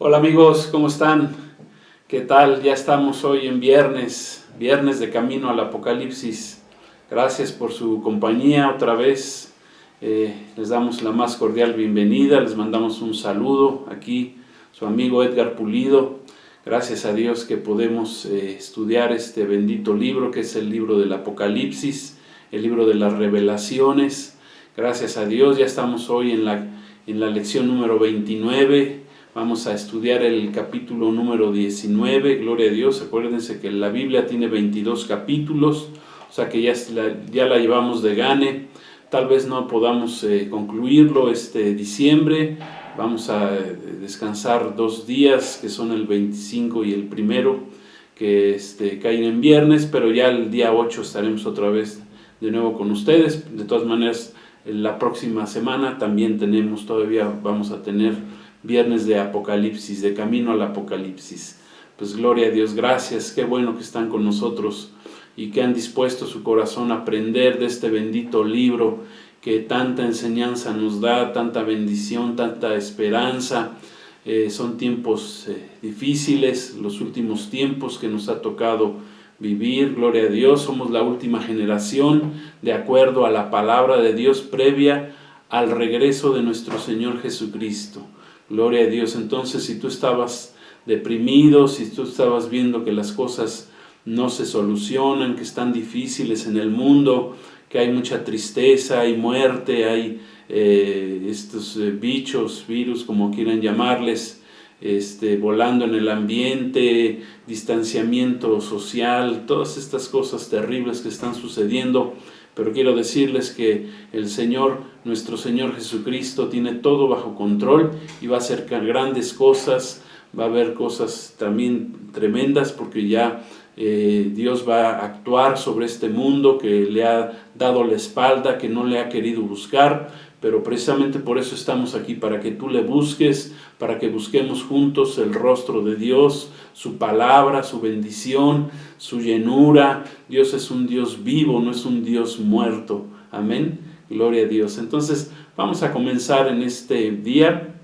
Hola amigos, ¿cómo están? ¿Qué tal? Ya estamos hoy en viernes de camino al Apocalipsis. Gracias por su compañía otra vez. Les damos la más cordial bienvenida, les mandamos un saludo aquí, su amigo Edgar Pulido. Gracias a Dios que podemos estudiar este bendito libro que es el libro del Apocalipsis, el libro de las revelaciones. Gracias a Dios, ya estamos hoy en la lección número 29. Vamos a estudiar el capítulo número 19, gloria a Dios. Acuérdense que la Biblia tiene 22 capítulos, o sea que ya la llevamos de gane. Tal vez no podamos concluirlo este diciembre. Vamos a descansar 2 días, que son el 25 y el primero, que caen en viernes, pero ya el día 8 estaremos otra vez de nuevo con ustedes. De todas maneras, la próxima semana también vamos a tener viernes de Apocalipsis, de camino al Apocalipsis. Pues gloria a Dios, gracias, qué bueno que están con nosotros y que han dispuesto su corazón a aprender de este bendito libro que tanta enseñanza nos da, tanta bendición, tanta esperanza. Son tiempos difíciles, los últimos tiempos que nos ha tocado vivir, gloria a Dios. Somos la última generación de acuerdo a la palabra de Dios previa al regreso de nuestro Señor Jesucristo. Gloria a Dios. Entonces, si tú estabas deprimido, si tú estabas viendo que las cosas no se solucionan, que están difíciles en el mundo, que hay mucha tristeza, hay muerte, hay estos bichos, virus, como quieran llamarles, volando en el ambiente, distanciamiento social, todas estas cosas terribles que están sucediendo. Pero quiero decirles que el Señor, nuestro Señor Jesucristo, tiene todo bajo control y va a hacer grandes cosas. Va a haber cosas también tremendas porque ya Dios va a actuar sobre este mundo que le ha dado la espalda, que no le ha querido buscar. Pero precisamente por eso estamos aquí, para que tú le busques, para que busquemos juntos el rostro de Dios, su palabra, su bendición, su llenura. Dios es un Dios vivo, no es un Dios muerto. Amén. Gloria a Dios. Entonces, vamos a comenzar en este día.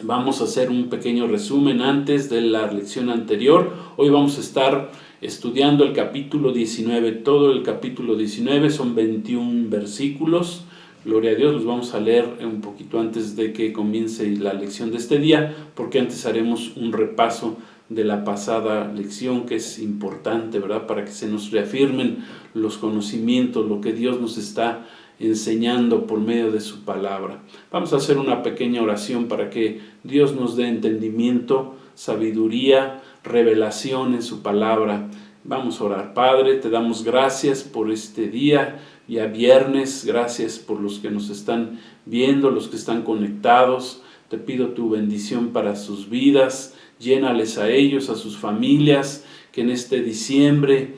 Vamos a hacer un pequeño resumen antes de la lección anterior. Hoy vamos a estar estudiando el capítulo 19. Todo el capítulo 19 son 21 versículos. Gloria a Dios, los vamos a leer un poquito antes de que comience la lección de este día, porque antes haremos un repaso de la pasada lección, que es importante, ¿verdad? Para que se nos reafirmen los conocimientos, lo que Dios nos está enseñando por medio de su palabra. Vamos a hacer una pequeña oración para que Dios nos dé entendimiento, sabiduría, revelación en su palabra. Vamos a orar. Padre, te damos gracias por este día, ya viernes. Gracias por los que nos están viendo, los que están conectados. Te pido tu bendición para sus vidas. Llénales a ellos, a sus familias, que en este diciembre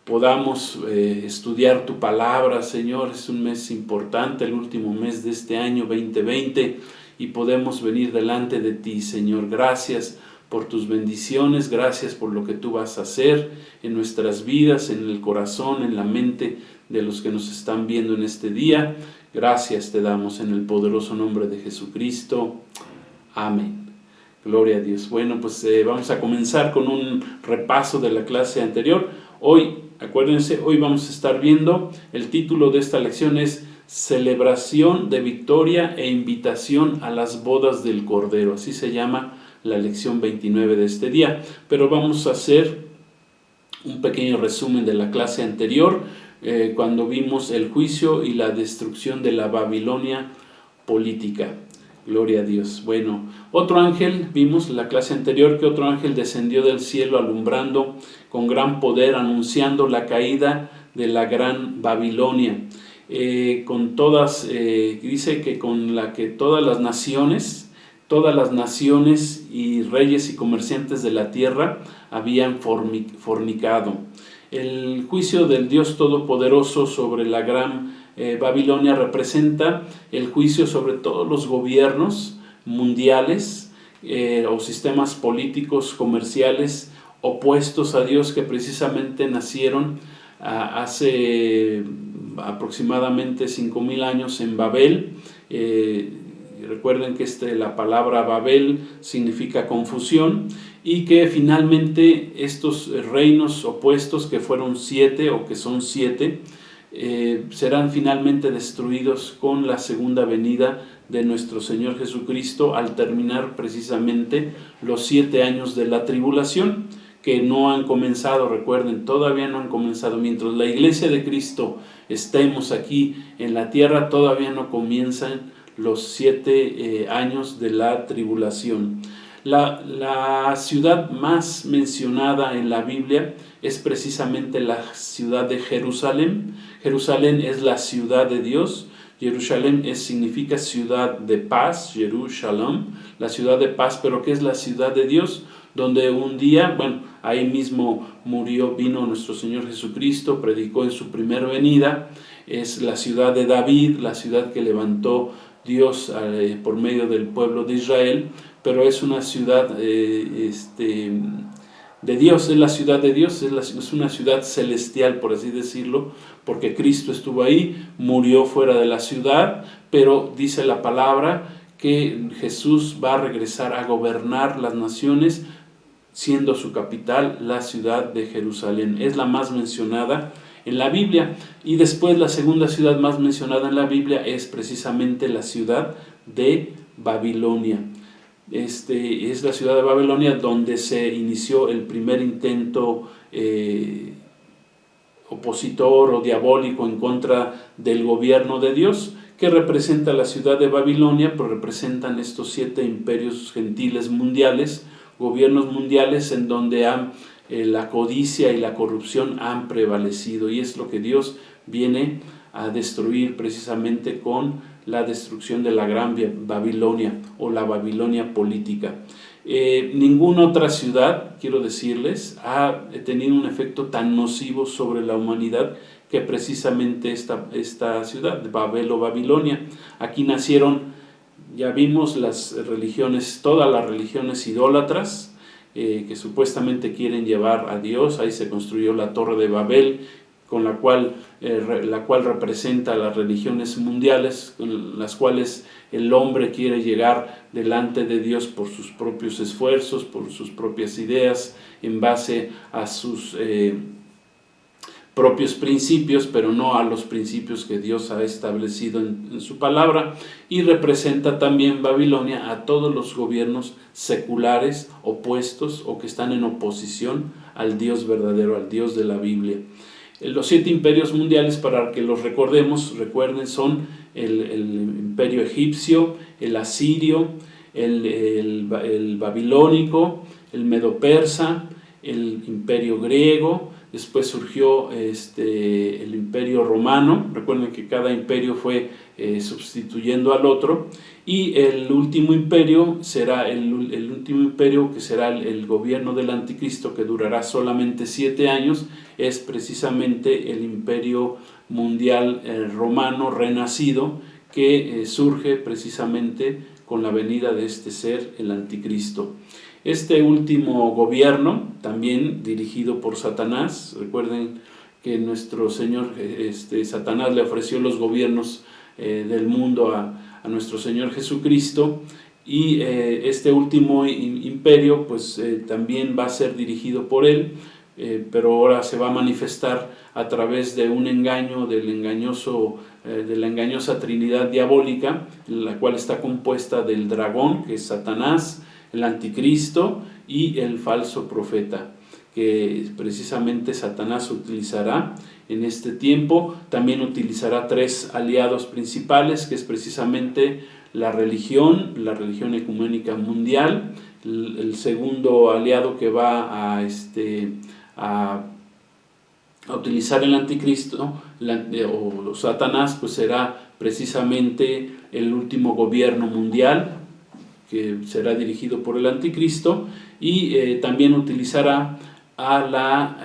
podamos estudiar tu palabra, Señor. Es un mes importante, el último mes de este año 2020, y podemos venir delante de ti, Señor. Gracias por tus bendiciones, gracias por lo que tú vas a hacer en nuestras vidas, en el corazón, en la mente de los que nos están viendo en este día. Gracias te damos en el poderoso nombre de Jesucristo. Amén. Gloria a Dios. Bueno, pues vamos a comenzar con un repaso de la clase anterior. Hoy, acuérdense, hoy vamos a estar viendo, el título de esta lección es Celebración de Victoria e Invitación a las Bodas del Cordero. Así se llama la lección 29 de este día. Pero vamos a hacer un pequeño resumen de la clase anterior, cuando vimos el juicio y la destrucción de la Babilonia política. Gloria a Dios. Bueno, otro ángel, vimos en la clase anterior que otro ángel descendió del cielo alumbrando con gran poder, anunciando la caída de la gran Babilonia. Dice que con la que todas las naciones y reyes y comerciantes de la tierra habían fornicado. El juicio del Dios Todopoderoso sobre la gran Babilonia representa el juicio sobre todos los gobiernos mundiales o sistemas políticos, comerciales opuestos a Dios, que precisamente nacieron hace aproximadamente 5,000 años en Babel. recuerden que la palabra Babel significa confusión, y que finalmente estos reinos opuestos, que fueron 7 o que son 7, serán finalmente destruidos con la segunda venida de nuestro Señor Jesucristo, al terminar precisamente los 7 años de la tribulación, que no han comenzado. Recuerden, todavía no han comenzado. Mientras la iglesia de Cristo estemos aquí en la tierra, todavía no comienzan los 7 años de la tribulación. La ciudad más mencionada en la Biblia es precisamente la ciudad de Jerusalén. Jerusalén es la ciudad de Dios. Jerusalén significa ciudad de paz, Jerusalem, la ciudad de paz. Pero ¿qué es la ciudad de Dios? Donde un día, ahí mismo vino nuestro Señor Jesucristo, predicó en su primera venida. Es la ciudad de David, la ciudad que levantó Dios por medio del pueblo de Israel, pero es una ciudad de Dios, es la ciudad de Dios, es una ciudad celestial, por así decirlo, porque Cristo estuvo ahí, murió fuera de la ciudad, pero dice la palabra que Jesús va a regresar a gobernar las naciones, siendo su capital la ciudad de Jerusalén. Es la más mencionada en la Biblia, y después la segunda ciudad más mencionada en la Biblia es precisamente la ciudad de Babilonia. Es la ciudad de Babilonia donde se inició el primer intento opositor o diabólico en contra del gobierno de Dios, que representa la ciudad de Babilonia, pero representan estos 7 imperios gentiles mundiales, gobiernos mundiales en donde la codicia y la corrupción han prevalecido, y es lo que Dios viene a destruir precisamente con la destrucción de la gran Babilonia o la Babilonia política. Ninguna otra ciudad, quiero decirles, ha tenido un efecto tan nocivo sobre la humanidad que precisamente esta ciudad, Babel o Babilonia. Aquí nacieron, ya vimos, las religiones, todas las religiones idólatras, que supuestamente quieren llevar a Dios. Ahí se construyó la Torre de Babel, con la cual representa las religiones mundiales, con las cuales el hombre quiere llegar delante de Dios por sus propios esfuerzos, por sus propias ideas, en base a sus propios principios, pero no a los principios que Dios ha establecido en su palabra. Y representa también Babilonia a todos los gobiernos seculares opuestos o que están en oposición al Dios verdadero, al Dios de la Biblia. Los 7 imperios mundiales, para que los recuerden, son el imperio egipcio, el asirio, el babilónico, el medo-persa, el imperio griego. Después surgió el imperio romano. Recuerden que cada imperio fue sustituyendo al otro. Y el último imperio será el último imperio, que será el gobierno del anticristo, que durará solamente 7 años. Es precisamente el imperio mundial romano renacido, que surge precisamente con la venida de este ser, el anticristo. Este último gobierno, también dirigido por Satanás. Recuerden que nuestro Señor, Satanás le ofreció los gobiernos del mundo a nuestro Señor Jesucristo, y este último imperio pues también va a ser dirigido por él, pero ahora se va a manifestar a través de un engaño, de la engañosa trinidad diabólica, la cual está compuesta del dragón, que es Satanás, el anticristo y el falso profeta, que precisamente Satanás utilizará en este tiempo. También utilizará 3 aliados principales, que es precisamente la religión ecuménica mundial. El segundo aliado que va a utilizar el anticristo o Satanás, pues será precisamente el último gobierno mundial, que será dirigido por el anticristo, y también utilizará a la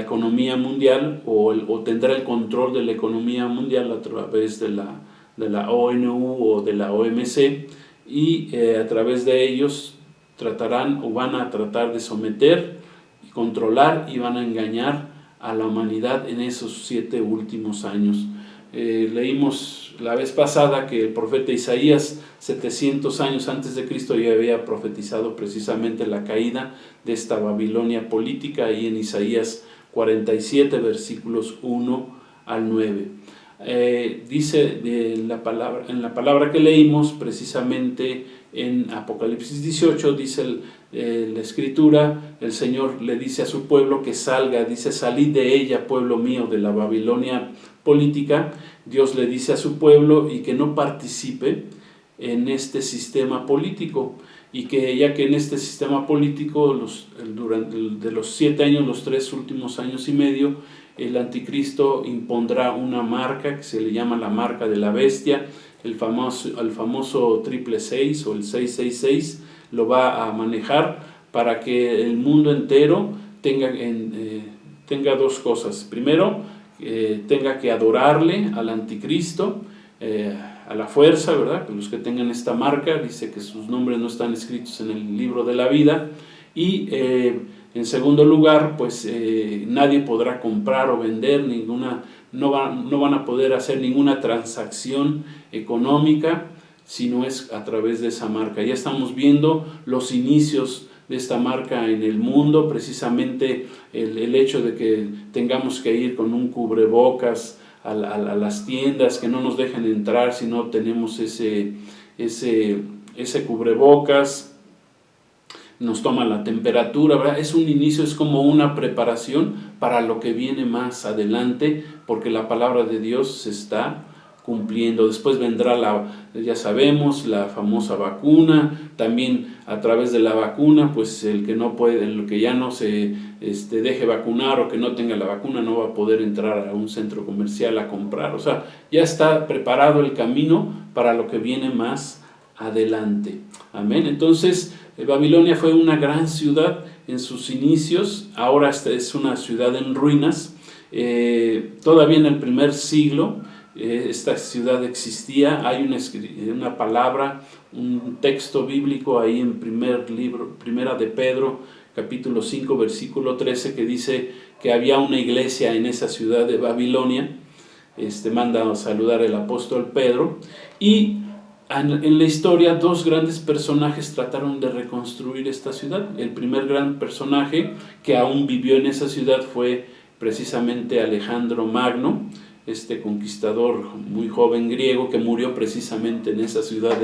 economía mundial, o tendrá el control de la economía mundial a través de la ONU o de la OMC, y a través de ellos van a tratar de someter y controlar, y van a engañar a la humanidad en esos 7 últimos años. Leímos la vez pasada que el profeta Isaías, 700 años antes de Cristo, ya había profetizado precisamente la caída de esta Babilonia política, ahí en Isaías 47, versículos 1 al 9. Dice en la palabra que leímos, precisamente en Apocalipsis 18, dice la Escritura, el Señor le dice a su pueblo que salga, dice: salid de ella, pueblo mío, de la Babilonia política. Dios le dice a su pueblo y que no participe en este sistema político, y que ya que en este sistema político de los 7 años, los 3 últimos años y medio, el anticristo impondrá una marca que se le llama la marca de la bestia, el famoso 666 o el 666, lo va a manejar para que el mundo entero tenga dos cosas. Primero, tenga que adorarle al anticristo, a la fuerza, ¿verdad? Los que tengan esta marca, dice que sus nombres no están escritos en el libro de la vida. Y en segundo lugar, pues nadie podrá comprar o vender no van a poder hacer ninguna transacción económica si no es a través de esa marca. Ya estamos viendo los inicios de esta marca en el mundo, precisamente el hecho de que tengamos que ir con un cubrebocas a las tiendas, que no nos dejen entrar si no tenemos ese cubrebocas, nos toma la temperatura, ¿verdad? Es un inicio, es como una preparación para lo que viene más adelante, porque la palabra de Dios se está cumpliendo. Después vendrá ya sabemos, la famosa vacuna. También a través de la vacuna, pues el que ya no se deje vacunar o que no tenga la vacuna no va a poder entrar a un centro comercial a comprar. O sea, ya está preparado el camino para lo que viene más adelante. Amén. Entonces, Babilonia fue una gran ciudad en sus inicios. Ahora es una ciudad en ruinas. Todavía en el primer siglo esta ciudad existía. Hay una palabra, un texto bíblico ahí en Primera de Pedro, capítulo 5, versículo 13, que dice que había una iglesia en esa ciudad de Babilonia. Manda a saludar el apóstol Pedro. Y en la historia, dos grandes personajes trataron de reconstruir esta ciudad. El primer gran personaje que aún vivió en esa ciudad fue precisamente Alejandro Magno, este conquistador muy joven griego que murió precisamente en esa ciudad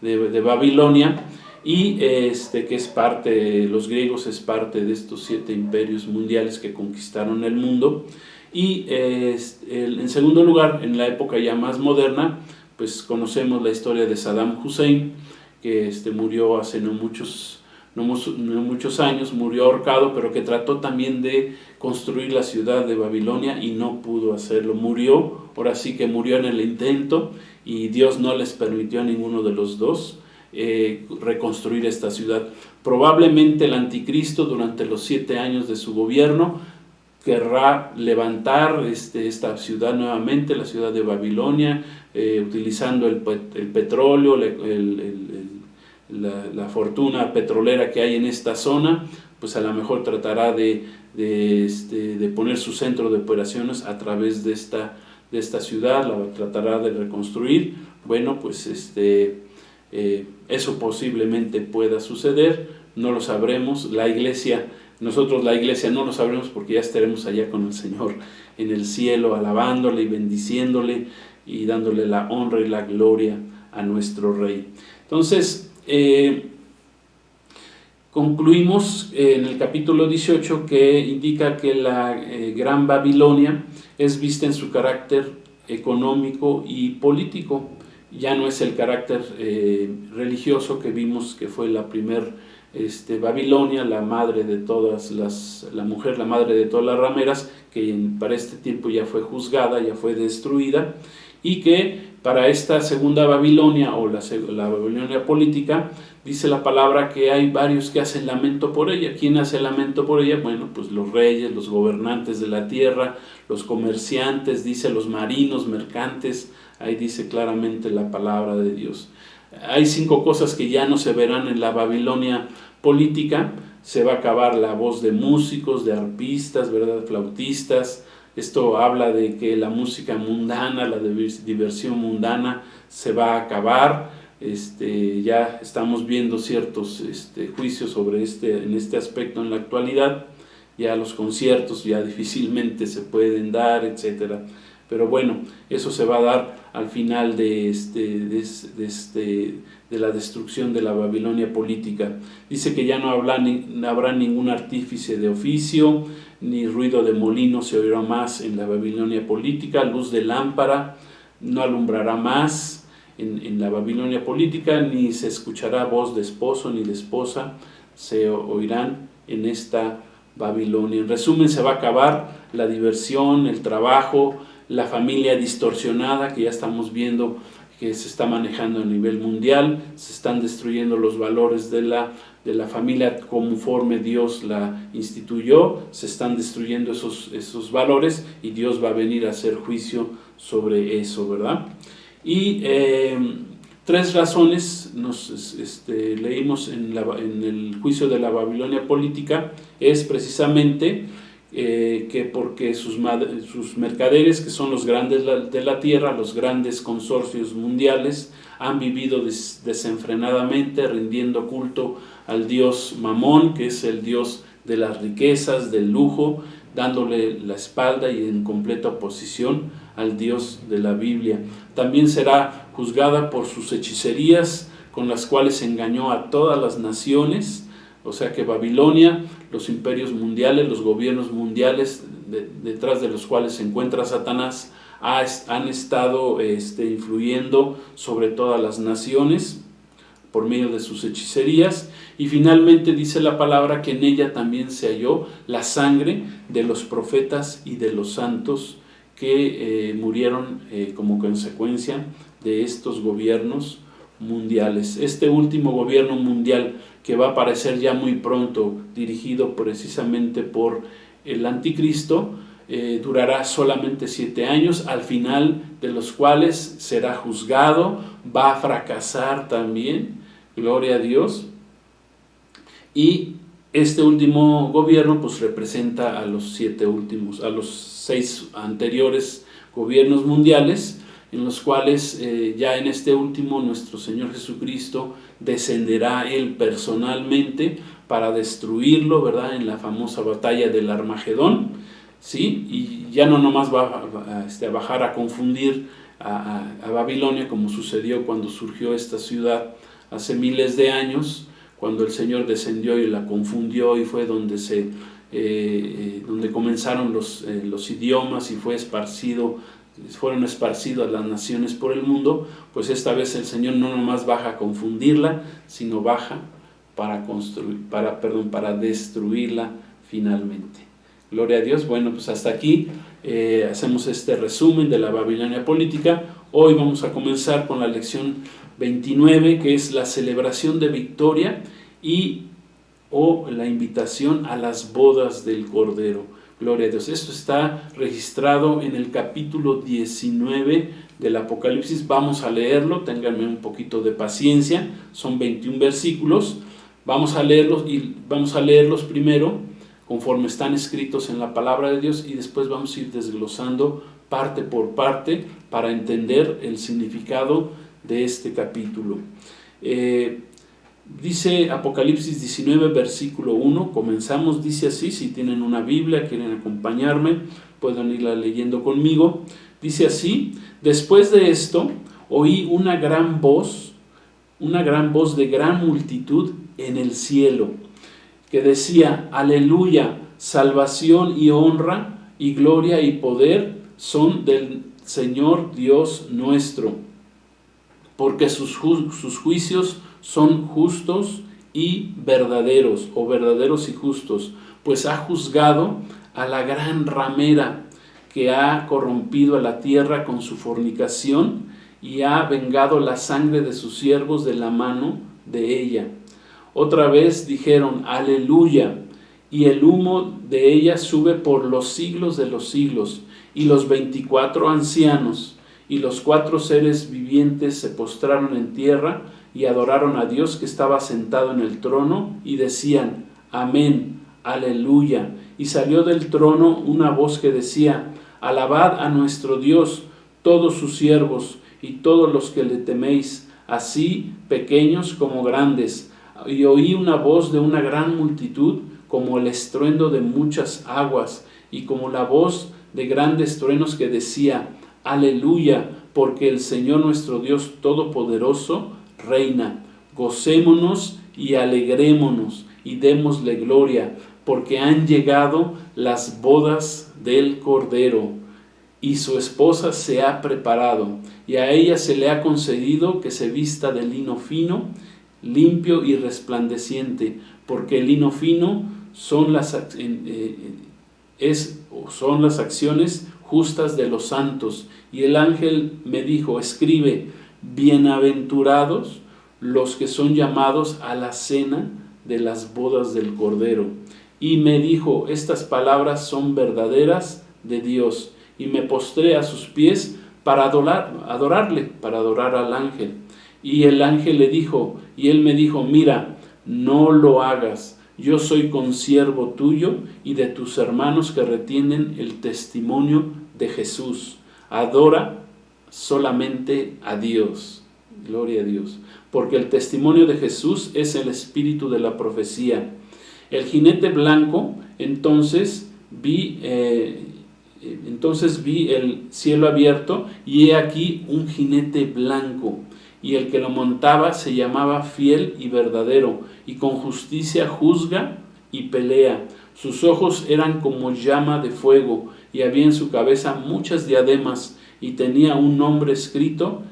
de Babilonia, y que es parte, los griegos es parte de estos 7 imperios mundiales que conquistaron el mundo. Y en segundo lugar, en la época ya más moderna, pues conocemos la historia de Saddam Hussein, que murió hace no muchos años, murió ahorcado, pero que trató también de construir la ciudad de Babilonia y no pudo hacerlo. Ahora sí que murió en el intento, y Dios no les permitió a ninguno de los dos reconstruir esta ciudad. Probablemente el anticristo, durante los 7 años de su gobierno, querrá levantar esta ciudad nuevamente, la ciudad de Babilonia, utilizando el petróleo, la fortuna petrolera que hay en esta zona. Pues a lo mejor tratará de poner su centro de operaciones a través de esta ciudad, la tratará de reconstruir. Bueno, pues eso posiblemente pueda suceder, no lo sabremos. Nosotros la iglesia no lo sabremos, porque ya estaremos allá con el Señor en el cielo, alabándole y bendiciéndole y dándole la honra y la gloria a nuestro Rey. Entonces, concluimos en el capítulo 18, que indica que la Gran Babilonia es vista en su carácter económico y político. Ya no es el carácter religioso que vimos que fue la primer Babilonia, la madre de todas la mujer, la madre de todas las rameras, que para este tiempo ya fue juzgada, ya fue destruida, y que para esta segunda Babilonia, o la Babilonia política, dice la palabra que hay varios que hacen lamento por ella. ¿Quién hace lamento por ella? Bueno, pues los reyes, los gobernantes de la tierra, los comerciantes, dice los marinos, mercantes. Ahí dice claramente la palabra de Dios. Hay 5 cosas que ya no se verán en la Babilonia política. Se va a acabar la voz de músicos, de arpistas, ¿verdad?, flautistas, Esto habla de que la música mundana, la diversión mundana se va a acabar. Ya estamos viendo ciertos juicios sobre en este aspecto en la actualidad. Ya los conciertos ya difícilmente se pueden dar, etcétera. Pero bueno, eso se va a dar al final de la destrucción de la Babilonia política. Dice que ya no habrá ningún artífice de oficio, ni ruido de molino se oirá más en la Babilonia política, luz de lámpara no alumbrará más en la Babilonia política, ni se escuchará voz de esposo ni de esposa, se oirán en esta Babilonia. En resumen, se va a acabar la diversión, el trabajo, la familia distorsionada que ya estamos viendo que se está manejando a nivel mundial. Se están destruyendo los valores de la familia conforme Dios la instituyó. Se están destruyendo esos valores y Dios va a venir a hacer juicio sobre eso, ¿verdad? Y 3 razones leímos en el juicio de la Babilonia política. Es precisamente que porque sus mercaderes, que son los grandes de la tierra, los grandes consorcios mundiales, han vivido desenfrenadamente rindiendo culto al dios Mamón, que es el dios de las riquezas, del lujo, dándole la espalda y en completa oposición al Dios de la Biblia. También será juzgada por sus hechicerías, con las cuales engañó a todas las naciones. O sea que Babilonia, los imperios mundiales, los gobiernos mundiales detrás de los cuales se encuentra Satanás, han estado influyendo sobre todas las naciones por medio de sus hechicerías. Y finalmente dice la palabra que en ella también se halló la sangre de los profetas y de los santos que murieron como consecuencia de estos gobiernos mundiales. Este último gobierno mundial, que va a aparecer ya muy pronto, dirigido precisamente por el anticristo, durará solamente 7 años, al final de los cuales será juzgado, va a fracasar también, gloria a Dios. Y este último gobierno pues representa a los 6 anteriores gobiernos mundiales, en los cuales ya en este último nuestro Señor Jesucristo descenderá Él personalmente para destruirlo, ¿verdad? En la famosa batalla del Armagedón, ¿sí? Y ya no nomás va a bajar a confundir a Babilonia, como sucedió cuando surgió esta ciudad hace miles de años, cuando el Señor descendió y la confundió, y fue donde comenzaron los idiomas y fueron esparcidas las naciones por el mundo. Pues esta vez el Señor no nomás baja a confundirla, sino baja para destruirla finalmente. Gloria a Dios. Bueno, pues hasta aquí hacemos este resumen de la Babilonia política. Hoy vamos a comenzar con la lección 29, que es la celebración de victoria o la invitación a las bodas del Cordero. Gloria a Dios. Esto está registrado en el capítulo 19 del Apocalipsis. Vamos a leerlo, ténganme un poquito de paciencia. Son 21 versículos. Vamos a leerlos primero conforme están escritos en la palabra de Dios, y después vamos a ir desglosando parte por parte para entender el significado de este capítulo. Dice Apocalipsis 19, versículo 1, comenzamos, dice así. Si tienen una Biblia, quieren acompañarme, pueden irla leyendo conmigo. Dice así: después de esto, oí una gran voz de gran multitud en el cielo, que decía: aleluya, salvación y honra y gloria y poder son del Señor Dios nuestro, porque sus juicios son justos y verdaderos, o verdaderos y justos, pues ha juzgado a la gran ramera que ha corrompido a la tierra con su fornicación, y ha vengado la sangre de sus siervos de la mano de ella. Otra vez dijeron: aleluya, y el humo de ella sube por los siglos de los siglos. Y los 24 ancianos y los 4 seres vivientes se postraron en tierra y adoraron a Dios que estaba sentado en el trono, y decían: amén, aleluya. Y salió del trono una voz que decía: Alabad a nuestro Dios, todos sus siervos y todos los que le teméis, así pequeños como grandes. Y oí una voz de una gran multitud, como el estruendo de muchas aguas, y como la voz de grandes truenos que decía: Aleluya, porque el Señor nuestro Dios Todopoderoso reina. Gocémonos y alegrémonos y démosle gloria, porque han llegado las bodas del Cordero, y su esposa se ha preparado, y a ella se le ha concedido que se vista de lino fino, limpio y resplandeciente, porque el lino fino son las acciones justas de los santos. Y el ángel me dijo: escribe, bienaventurados los que son llamados a la cena de las bodas del Cordero. Y me dijo: estas palabras son verdaderas de Dios. Y me postré a sus pies para adorarle, para adorar al ángel. Y el ángel le dijo, y él me dijo: mira, no lo hagas. Yo soy consiervo tuyo y de tus hermanos que retienen el testimonio de Jesús. Adora solamente a Dios. Gloria a Dios. Porque el testimonio de Jesús es el espíritu de la profecía. El jinete blanco, entonces vi el cielo abierto, y he aquí un jinete blanco, y el que lo montaba se llamaba Fiel y Verdadero, y con justicia juzga y pelea. Sus ojos eran como llama de fuego, y había en su cabeza muchas diademas, y tenía un nombre escrito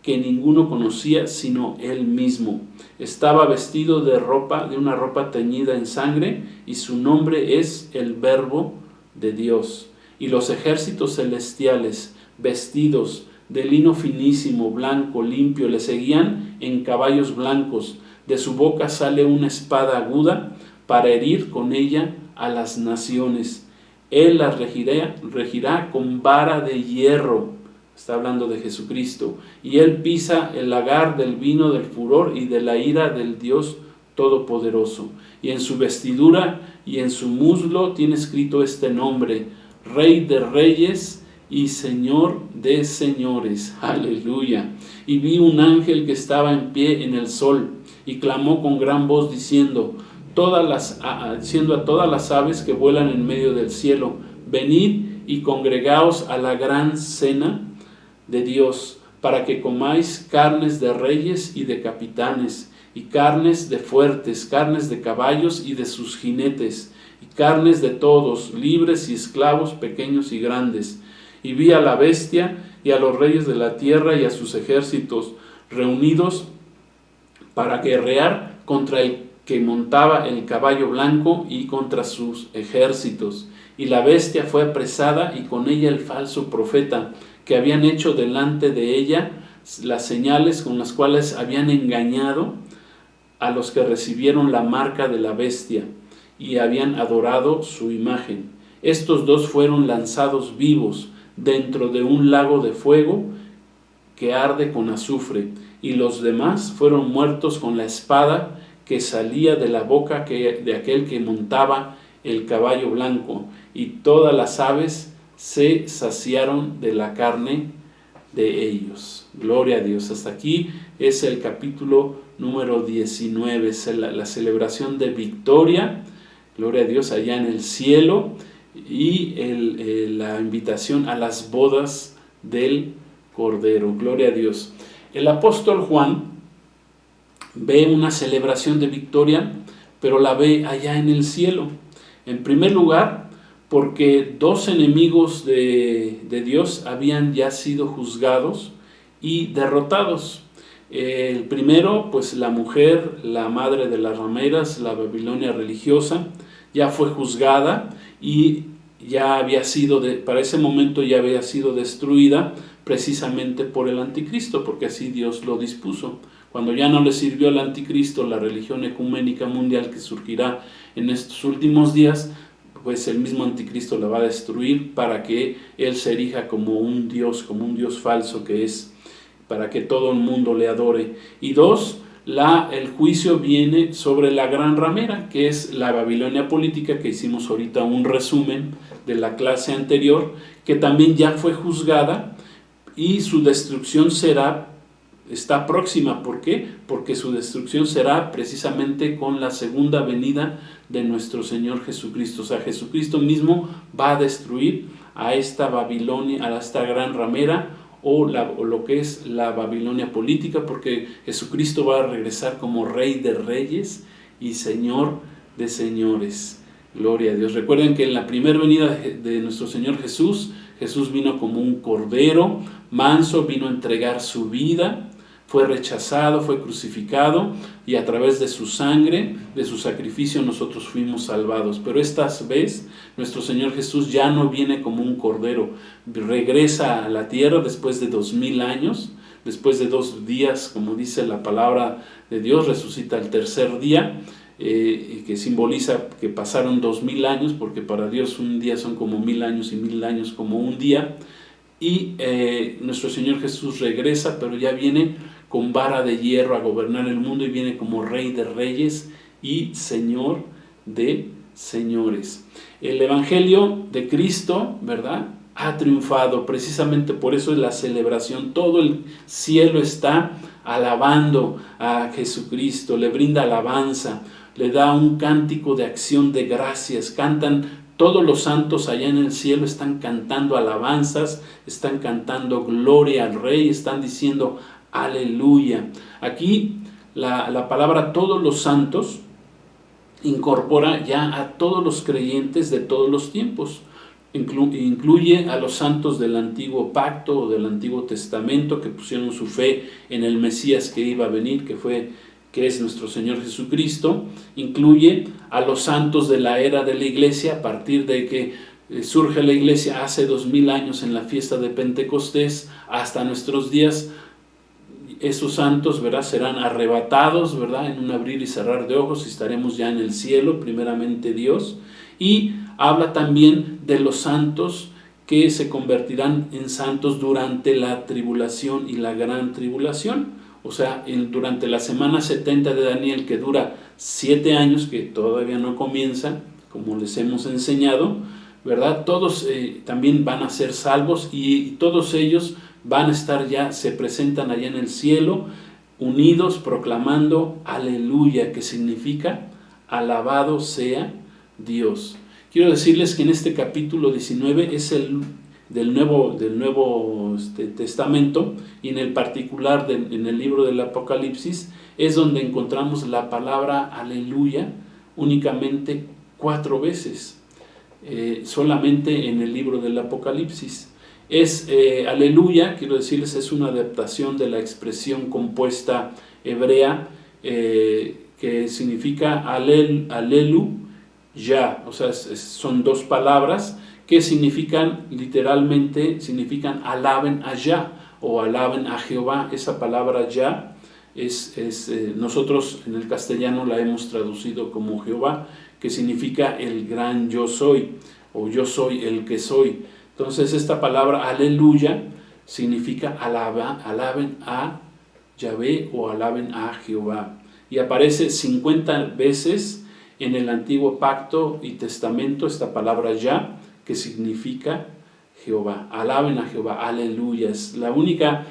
que ninguno conocía sino él mismo. Estaba vestido de una ropa teñida en sangre, y su nombre es el Verbo de Dios. Y los ejércitos celestiales, vestidos de lino finísimo, blanco, limpio, le seguían en caballos blancos. De su boca sale una espada aguda para herir con ella a las naciones. Él las regirá con vara de hierro. Está hablando de Jesucristo. Y él pisa el lagar del vino del furor y de la ira del Dios Todopoderoso. Y en su vestidura y en su muslo tiene escrito este nombre: Rey de Reyes y Señor de Señores. Aleluya. Y vi un ángel que estaba en pie en el sol, y clamó con gran voz diciendo a todas las aves que vuelan en medio del cielo: venid y congregaos a la gran cena de Dios, para que comáis carnes de reyes y de capitanes, y carnes de fuertes, carnes de caballos y de sus jinetes, y carnes de todos, libres y esclavos, pequeños y grandes. Y vi a la bestia y a los reyes de la tierra y a sus ejércitos reunidos para guerrear contra el que montaba el caballo blanco y contra sus ejércitos. Y la bestia fue apresada, y con ella el falso profeta, que habían hecho delante de ella las señales con las cuales habían engañado a los que recibieron la marca de la bestia y habían adorado su imagen. Estos dos fueron lanzados vivos dentro de un lago de fuego que arde con azufre, y los demás fueron muertos con la espada que salía de la boca de aquel que montaba el caballo blanco, y todas las aves se saciaron de la carne de ellos. Gloria a Dios. Hasta aquí es el capítulo número 19, es la celebración de victoria, gloria a Dios, allá en el cielo, y la invitación a las bodas del Cordero. Gloria a Dios. El apóstol Juan ve una celebración de victoria, pero la ve allá en el cielo. En primer lugar, porque dos enemigos de Dios habían ya sido juzgados y derrotados. El primero, pues la mujer, la madre de las rameras, la Babilonia religiosa, ya fue juzgada y ya había sido, para ese momento ya había sido destruida precisamente por el anticristo, porque así Dios lo dispuso. Cuando ya no le sirvió al anticristo la religión ecuménica mundial que surgirá en estos últimos días, pues el mismo anticristo la va a destruir para que él se erija como un Dios falso que es, para que todo el mundo le adore. Y dos, el juicio viene sobre la gran ramera, que es la Babilonia política, que hicimos ahorita un resumen de la clase anterior, que también ya fue juzgada y su destrucción está próxima. ¿Por qué? Porque su destrucción será precisamente con la segunda venida de nuestro Señor Jesucristo. O sea, Jesucristo mismo va a destruir a esta Babilonia, a esta gran ramera, o lo que es la Babilonia política, porque Jesucristo va a regresar como Rey de Reyes y Señor de Señores. Gloria a Dios. Recuerden que en la primera venida de nuestro Señor Jesús vino como un cordero manso, vino a entregar su vida, fue rechazado, fue crucificado, y a través de su sangre, de su sacrificio, nosotros fuimos salvados. Pero esta vez nuestro Señor Jesús ya no viene como un cordero, regresa a la tierra después de 2000 años, después de 2 días, como dice la palabra de Dios, resucita el tercer día, que simboliza que pasaron 2000 años, porque para Dios un día son como 1000 años y 1000 años como un día. Y nuestro Señor Jesús regresa, pero ya viene con vara de hierro a gobernar el mundo, y viene como Rey de Reyes y Señor de Señores. El Evangelio de Cristo, ¿verdad?, ha triunfado. Precisamente por eso es la celebración. Todo el cielo está alabando a Jesucristo, le brinda alabanza, le da un cántico de acción de gracias. Cantan todos los santos allá en el cielo, están cantando alabanzas, están cantando gloria al Rey, están diciendo aleluya. Aquí la palabra todos los santos incorpora ya a todos los creyentes de todos los tiempos. Incluye a los santos del antiguo pacto o del Antiguo Testamento, que pusieron su fe en el Mesías que iba a venir, que es nuestro Señor Jesucristo. Incluye a los santos de la era de la iglesia, a partir de que surge la iglesia hace 2000 años en la fiesta de Pentecostés hasta nuestros días. Esos santos, ¿verdad?, serán arrebatados, ¿verdad?, en un abrir y cerrar de ojos, y estaremos ya en el cielo, primeramente Dios. Y habla también de los santos que se convertirán en santos durante la tribulación y la gran tribulación. O sea, durante la semana 70 de Daniel, que dura 7 años, que todavía no comienza, como les hemos enseñado, ¿verdad? Todos también van a ser salvos, y todos ellos van a estar ya, se presentan allá en el cielo, unidos, proclamando aleluya, que significa alabado sea Dios. Quiero decirles que en este capítulo 19 es el del Nuevo Testamento, y en el particular en el libro del Apocalipsis es donde encontramos la palabra aleluya únicamente 4 veces, solamente en el libro del Apocalipsis. Aleluya, quiero decirles, es una adaptación de la expresión compuesta hebrea que significa alelu ya, o sea, son 2 palabras que literalmente significan alaben a Yah o alaben a Jehová. Esa palabra Yah nosotros en el castellano la hemos traducido como Jehová, que significa el gran yo soy, o yo soy el que soy. Entonces esta palabra aleluya significa alaben a Yahvé o alaben a Jehová, y aparece 50 veces en el Antiguo Pacto y Testamento esta palabra Yah, que significa Jehová. Alaben a Jehová, aleluya. Es la única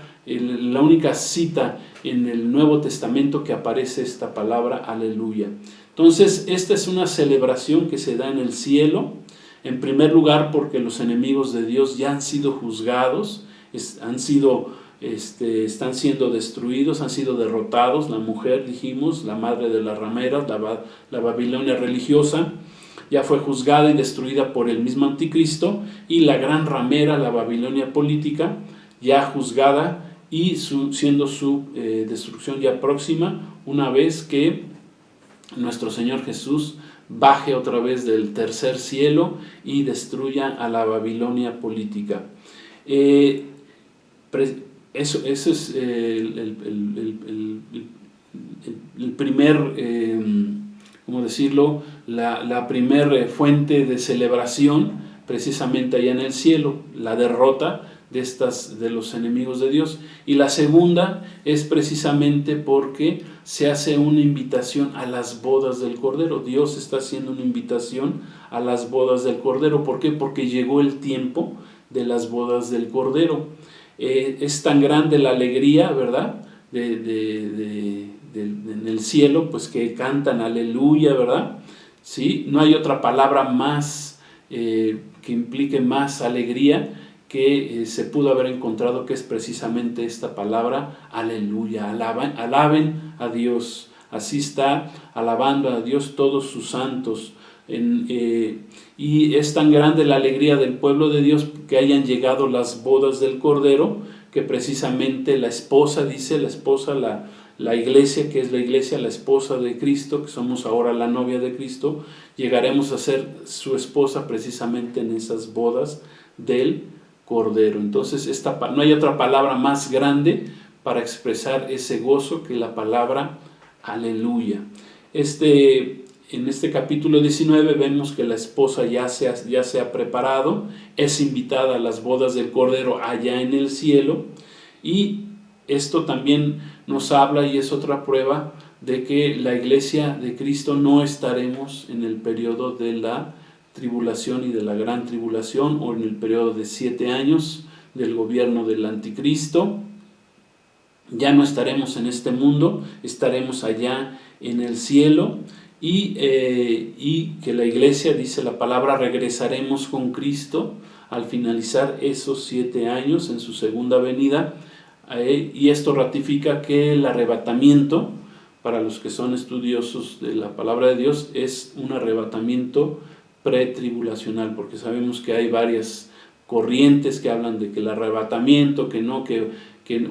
cita en el Nuevo Testamento que aparece esta palabra aleluya. Entonces, esta es una celebración que se da en el cielo, en primer lugar porque los enemigos de Dios ya han sido juzgados, están siendo destruidos, han sido derrotados. La mujer, dijimos, la madre de las rameras, la Babilonia religiosa, ya fue juzgada y destruida por el mismo anticristo, y la gran ramera, la Babilonia política, ya juzgada y siendo su destrucción ya próxima, una vez que nuestro Señor Jesús baje otra vez del tercer cielo y destruya a la Babilonia política. Eso es el primer, ¿cómo decirlo?, la primer fuente de celebración, precisamente allá en el cielo, la derrota de los enemigos de Dios. Y la segunda es precisamente porque se hace una invitación a las bodas del Cordero. Dios está haciendo una invitación a las bodas del Cordero. ¿Por qué? Porque llegó el tiempo de las bodas del Cordero. Es tan grande la alegría, ¿verdad?, en el cielo, pues que cantan aleluya, ¿verdad? ¿Sí? No hay otra palabra más que implique más alegría que se pudo haber encontrado, que es precisamente esta palabra aleluya. Alaben a Dios. Así está alabando a Dios todos sus santos. Y es tan grande la alegría del pueblo de Dios que hayan llegado las bodas del Cordero, que precisamente la esposa, dice la esposa, la iglesia, que es la iglesia, la esposa de Cristo, que somos ahora la novia de Cristo, llegaremos a ser su esposa precisamente en esas bodas del Cordero. Entonces no hay otra palabra más grande para expresar ese gozo que la palabra aleluya. En este capítulo 19 vemos que la esposa ya se ha preparado, es invitada a las bodas del Cordero allá en el cielo, y esto también nos habla y es otra prueba de que la iglesia de Cristo no estaremos en el periodo de la tribulación y de la gran tribulación, o en el periodo de 7 años del gobierno del anticristo. Ya no estaremos en este mundo, estaremos allá en el cielo, y que la iglesia, dice la palabra, regresaremos con Cristo al finalizar esos 7 años en su segunda venida. Y esto ratifica que el arrebatamiento, para los que son estudiosos de la palabra de Dios, es un arrebatamiento pretribulacional, porque sabemos que hay varias corrientes que hablan de que el arrebatamiento, que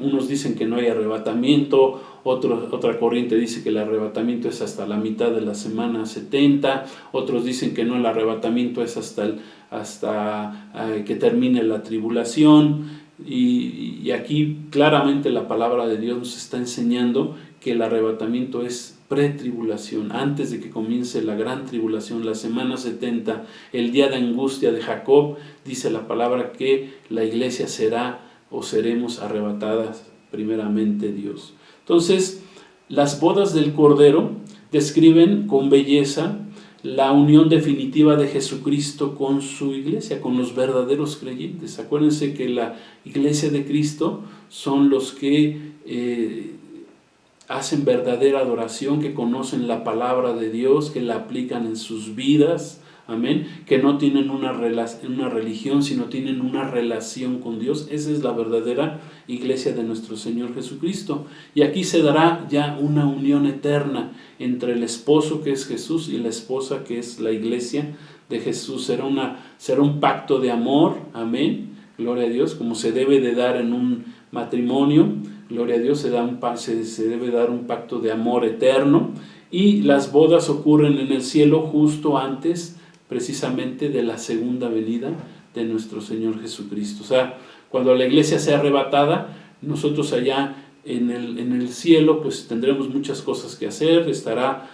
unos dicen que no hay arrebatamiento, otra corriente dice que el arrebatamiento es hasta la mitad de la semana 70, otros dicen que no, el arrebatamiento es hasta que termine la tribulación. Y aquí claramente la palabra de Dios nos está enseñando que el arrebatamiento es pretribulación, antes de que comience la gran tribulación, la semana 70, el día de angustia de Jacob. Dice la palabra que la iglesia seremos arrebatadas primeramente Dios. Entonces, las bodas del Cordero describen con belleza la unión definitiva de Jesucristo con su iglesia, con los verdaderos creyentes. Acuérdense que la iglesia de Cristo son los que hacen verdadera adoración, que conocen la palabra de Dios, que la aplican en sus vidas, amén, que no tienen una religión, sino tienen una relación con Dios. Esa es la verdadera iglesia de nuestro Señor Jesucristo. Y aquí se dará ya una unión eterna entre el esposo, que es Jesús, y la esposa, que es la iglesia de Jesús. Será un pacto de amor, amén, gloria a Dios, como se debe de dar en un matrimonio. Gloria a Dios, se debe dar un pacto de amor eterno, y las bodas ocurren en el cielo justo antes precisamente de la segunda venida de nuestro Señor Jesucristo. O sea, cuando la iglesia sea arrebatada, nosotros allá en el cielo pues tendremos muchas cosas que hacer. Estará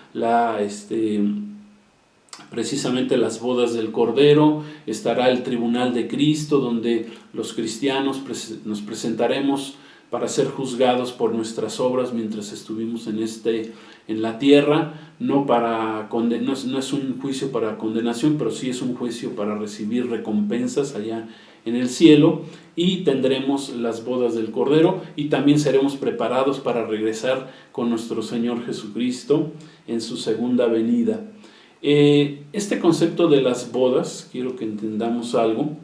precisamente las bodas del Cordero, estará el tribunal de Cristo, donde los cristianos nos presentaremos para ser juzgados por nuestras obras mientras estuvimos en la tierra. No es un juicio para condenación, pero sí es un juicio para recibir recompensas allá en el cielo. Y tendremos las bodas del Cordero, y también seremos preparados para regresar con nuestro Señor Jesucristo en su segunda venida. Este concepto de las bodas, quiero que entendamos algo,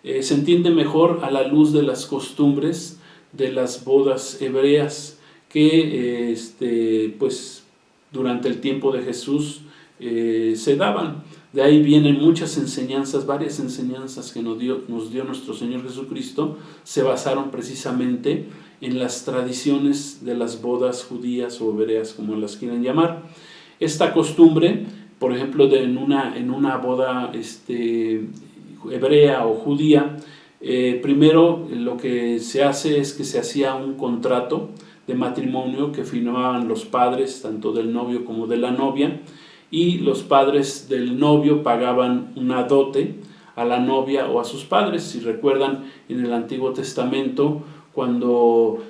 se entiende mejor a la luz de las costumbres de las bodas hebreas que pues durante el tiempo de Jesús se daban. De ahí vienen muchas enseñanzas, varias enseñanzas que nos dio nuestro Señor Jesucristo, se basaron precisamente en las tradiciones de las bodas judías o hebreas, como las quieran llamar. Esta costumbre, por ejemplo, en una boda hebrea o judía, primero lo que se hace es que se hacía un contrato de matrimonio que firmaban los padres tanto del novio como de la novia, y los padres del novio pagaban una dote a la novia o a sus padres. Si recuerdan, en el Antiguo Testamento, cuando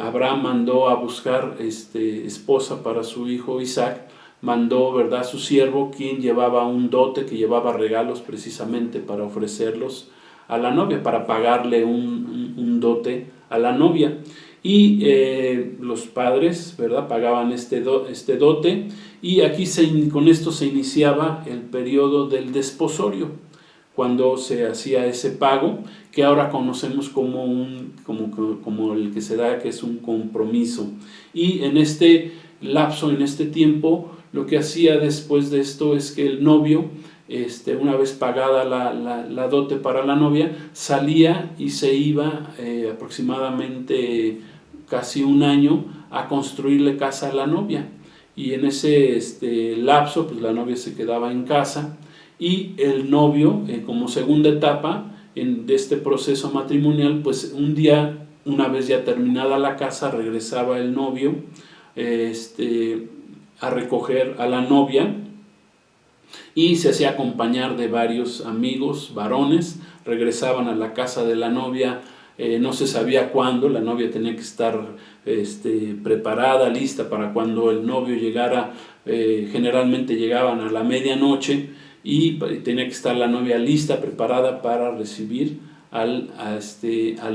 Abraham mandó a buscar esposa para su hijo Isaac, mandó, ¿verdad?, a su siervo, quien llevaba un dote, que llevaba regalos precisamente para ofrecerlos a la novia, para pagarle un dote a la novia. Y los padres, ¿verdad?, pagaban este dote, y aquí con esto se iniciaba el periodo del desposorio, cuando se hacía ese pago, que ahora conocemos como el que se da, que es un compromiso. Y en este lapso, en este tiempo, lo que hacía después de esto es que el novio, una vez pagada la dote para la novia, salía y se iba aproximadamente casi un año a construirle casa a la novia. Y en ese lapso, pues la novia se quedaba en casa, y el novio, como segunda etapa de este proceso matrimonial, pues un día, una vez ya terminada la casa, regresaba el novio a recoger a la novia, y se hacía acompañar de varios amigos varones. Regresaban a la casa de la novia, no se sabía cuándo. La novia tenía que estar preparada, lista para cuando el novio llegara. Generalmente llegaban a la medianoche, y tenía que estar la novia lista, preparada para recibir al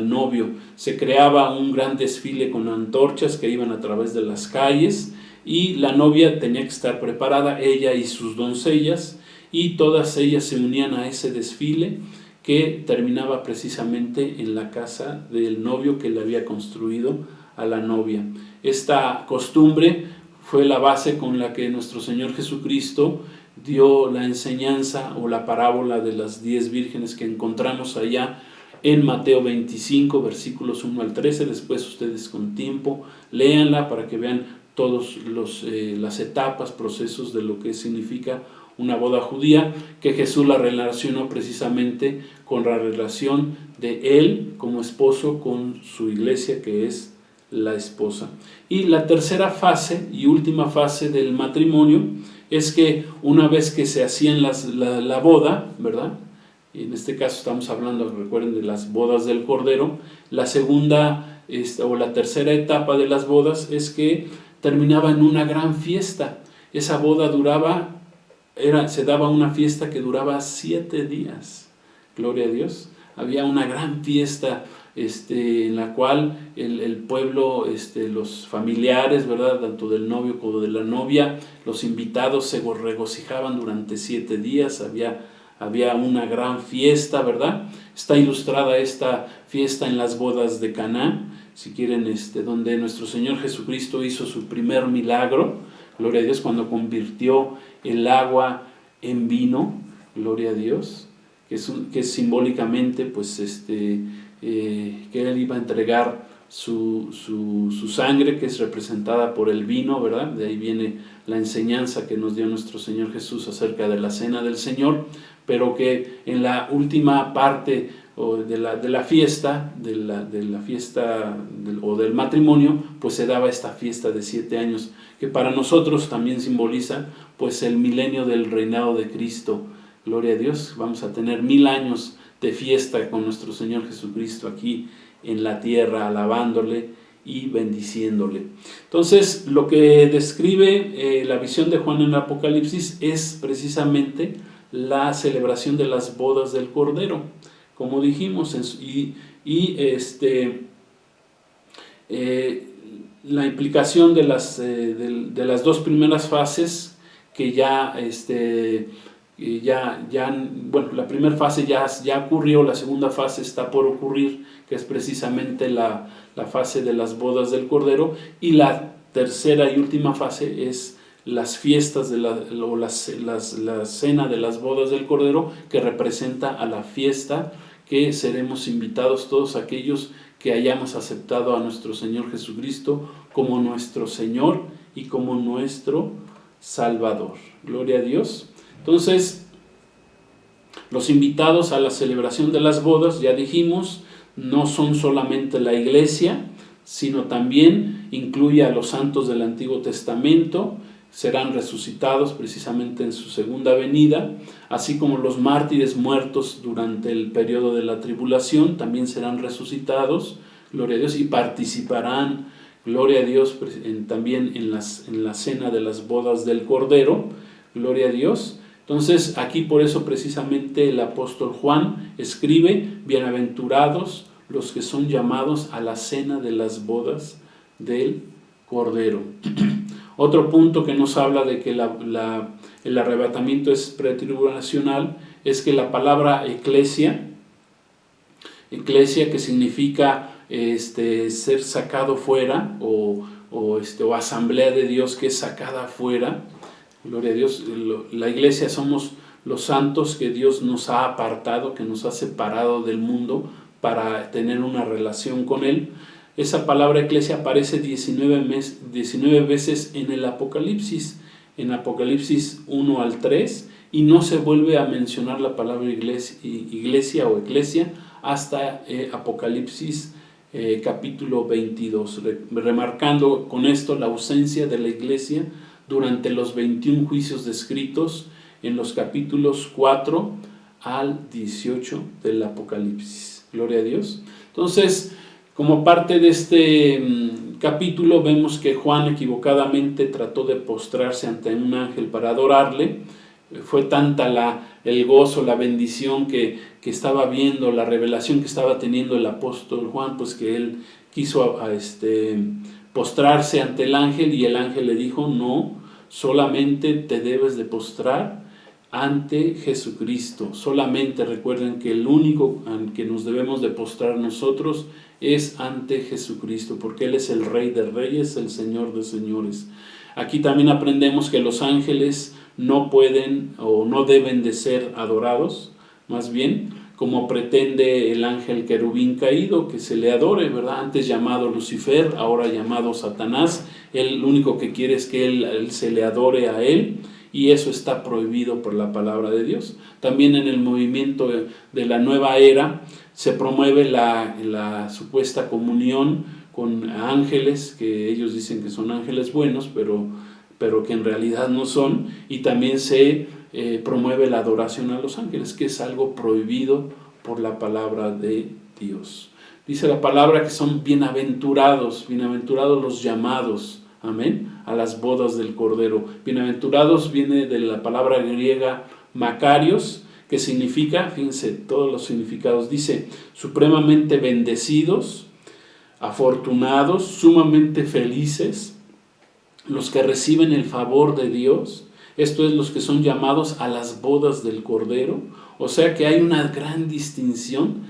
novio. Se creaba un gran desfile con antorchas que iban a través de las calles, y la novia tenía que estar preparada, ella y sus doncellas, y todas ellas se unían a ese desfile, que terminaba precisamente en la casa del novio que le había construido a la novia. Esta costumbre fue la base con la que nuestro Señor Jesucristo dio la enseñanza o la parábola de las 10 vírgenes, que encontramos allá en Mateo 25, versículos 1 al 13. Después ustedes, con tiempo, léanla para que vean todas las etapas, procesos de lo que significa una boda judía, que Jesús la relacionó precisamente con la relación de Él como esposo con su iglesia, que es la esposa. Y la tercera fase y última fase del matrimonio es que una vez que se hacían la boda, ¿verdad?, y en este caso estamos hablando, recuerden, de las bodas del Cordero, la segunda o la tercera etapa de las bodas es que terminaba en una gran fiesta. Esa boda se daba una fiesta que duraba 7 días. Gloria a Dios. Había una gran fiesta en la cual el pueblo, los familiares, ¿verdad?, tanto del novio como de la novia, los invitados se regocijaban durante 7 días. Había una gran fiesta, ¿verdad? Está ilustrada esta fiesta en las bodas de Caná, si quieren, donde nuestro Señor Jesucristo hizo su primer milagro, gloria a Dios, cuando convirtió el agua en vino, gloria a Dios, que es simbólicamente, pues, que Él iba a entregar su sangre, que es representada por el vino, ¿verdad? De ahí viene la enseñanza que nos dio nuestro Señor Jesús acerca de la cena del Señor, pero que en la última parte de la fiesta, o del matrimonio, pues se daba esta fiesta de 7 años, que para nosotros también simboliza pues el milenio del reinado de Cristo. Gloria a Dios, vamos a tener 1000 años de fiesta con nuestro Señor Jesucristo aquí en la tierra, alabándole y bendiciéndole. Entonces, lo que describe la visión de Juan en el Apocalipsis es precisamente la celebración de las bodas del Cordero, como dijimos, la implicación de las 2 primeras fases, que la primera fase ya ocurrió, la segunda fase está por ocurrir, que es precisamente la fase de las bodas del Cordero, y la tercera y última fase es las fiestas la cena de las bodas del Cordero, que representa a la fiesta que seremos invitados todos aquellos que hayamos aceptado a nuestro Señor Jesucristo como nuestro Señor y como nuestro Salvador. Gloria a Dios. Entonces, los invitados a la celebración de las bodas, ya dijimos, no son solamente la iglesia, sino también incluye a los santos del Antiguo Testamento, serán resucitados precisamente en su segunda venida, así como los mártires muertos durante el periodo de la tribulación también serán resucitados, gloria a Dios, y participarán, gloria a Dios, también en la cena de las bodas del Cordero, gloria a Dios. Entonces aquí por eso precisamente el apóstol Juan escribe: bienaventurados los que son llamados a la cena de las bodas del Cordero. Otro punto que nos habla de que el arrebatamiento es pretribulacional es que la palabra eclesia que significa ser sacado fuera o asamblea de Dios que es sacada fuera, gloria a Dios. La iglesia somos los santos que Dios nos ha apartado, que nos ha separado del mundo para tener una relación con Él. Esa palabra eclesia aparece 19 veces en el Apocalipsis, en Apocalipsis 1 al 3, y no se vuelve a mencionar la palabra iglesia o eclesia hasta Apocalipsis capítulo 22, remarcando con esto la ausencia de la iglesia durante los 21 juicios descritos en los capítulos 4 al 18 del Apocalipsis. Gloria a Dios. Entonces, como parte de este capítulo, vemos que Juan equivocadamente trató de postrarse ante un ángel para adorarle. Fue tanta el gozo, la bendición que estaba viendo, la revelación que estaba teniendo el apóstol Juan, pues que él quiso postrarse ante el ángel, y el ángel le dijo: no, solamente te debes de postrar ante Jesucristo. Solamente recuerden que el único al que nos debemos de postrar nosotros es ante Jesucristo, porque Él es el Rey de Reyes, el Señor de Señores. Aquí también aprendemos que los ángeles no pueden o no deben de ser adorados, más bien como pretende el ángel querubín caído, que se le adore, ¿verdad? Antes llamado Lucifer, ahora llamado Satanás. Él lo único que quiere es que él se le adore a él, y eso está prohibido por la palabra de Dios. También en el movimiento de la nueva era se promueve la supuesta comunión con ángeles, que ellos dicen que son ángeles buenos, pero que en realidad no son, y también se promueve la adoración a los ángeles, que es algo prohibido por la palabra de Dios. Dice la palabra que son bienaventurados los llamados, amén, a las bodas del Cordero. Bienaventurados viene de la palabra griega makarios, que significa, fíjense todos los significados, dice supremamente bendecidos, afortunados, sumamente felices, los que reciben el favor de Dios. Esto es, los que son llamados a las bodas del Cordero. O sea que hay una gran distinción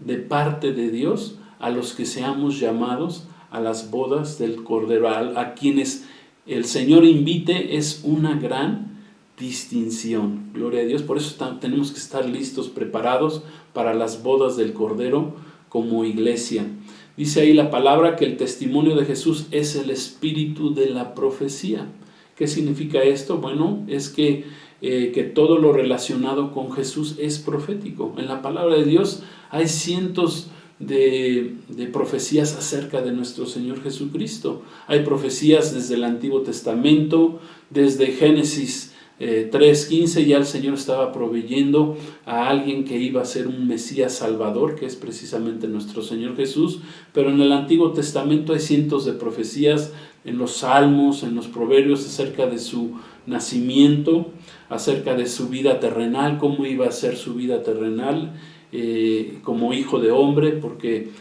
de parte de Dios a los que seamos llamados a las bodas del Cordero, a quienes el Señor invite. Es una gran distinción, gloria a Dios. Por eso tenemos que estar listos, preparados para las bodas del Cordero como iglesia. Dice ahí la palabra que el testimonio de Jesús es el espíritu de la profecía. ¿Qué significa esto? Bueno, es que todo lo relacionado con Jesús es profético. En la palabra de Dios hay cientos de profecías acerca de nuestro Señor Jesucristo. Hay profecías desde el Antiguo Testamento, desde Génesis 3:15, ya el Señor estaba proveyendo a alguien que iba a ser un Mesías Salvador, que es precisamente nuestro Señor Jesús. Pero en el Antiguo Testamento hay cientos de profecías, en los Salmos, en los Proverbios, acerca de su nacimiento, acerca de su vida terrenal, cómo iba a ser su vida terrenal como hijo de hombre, porque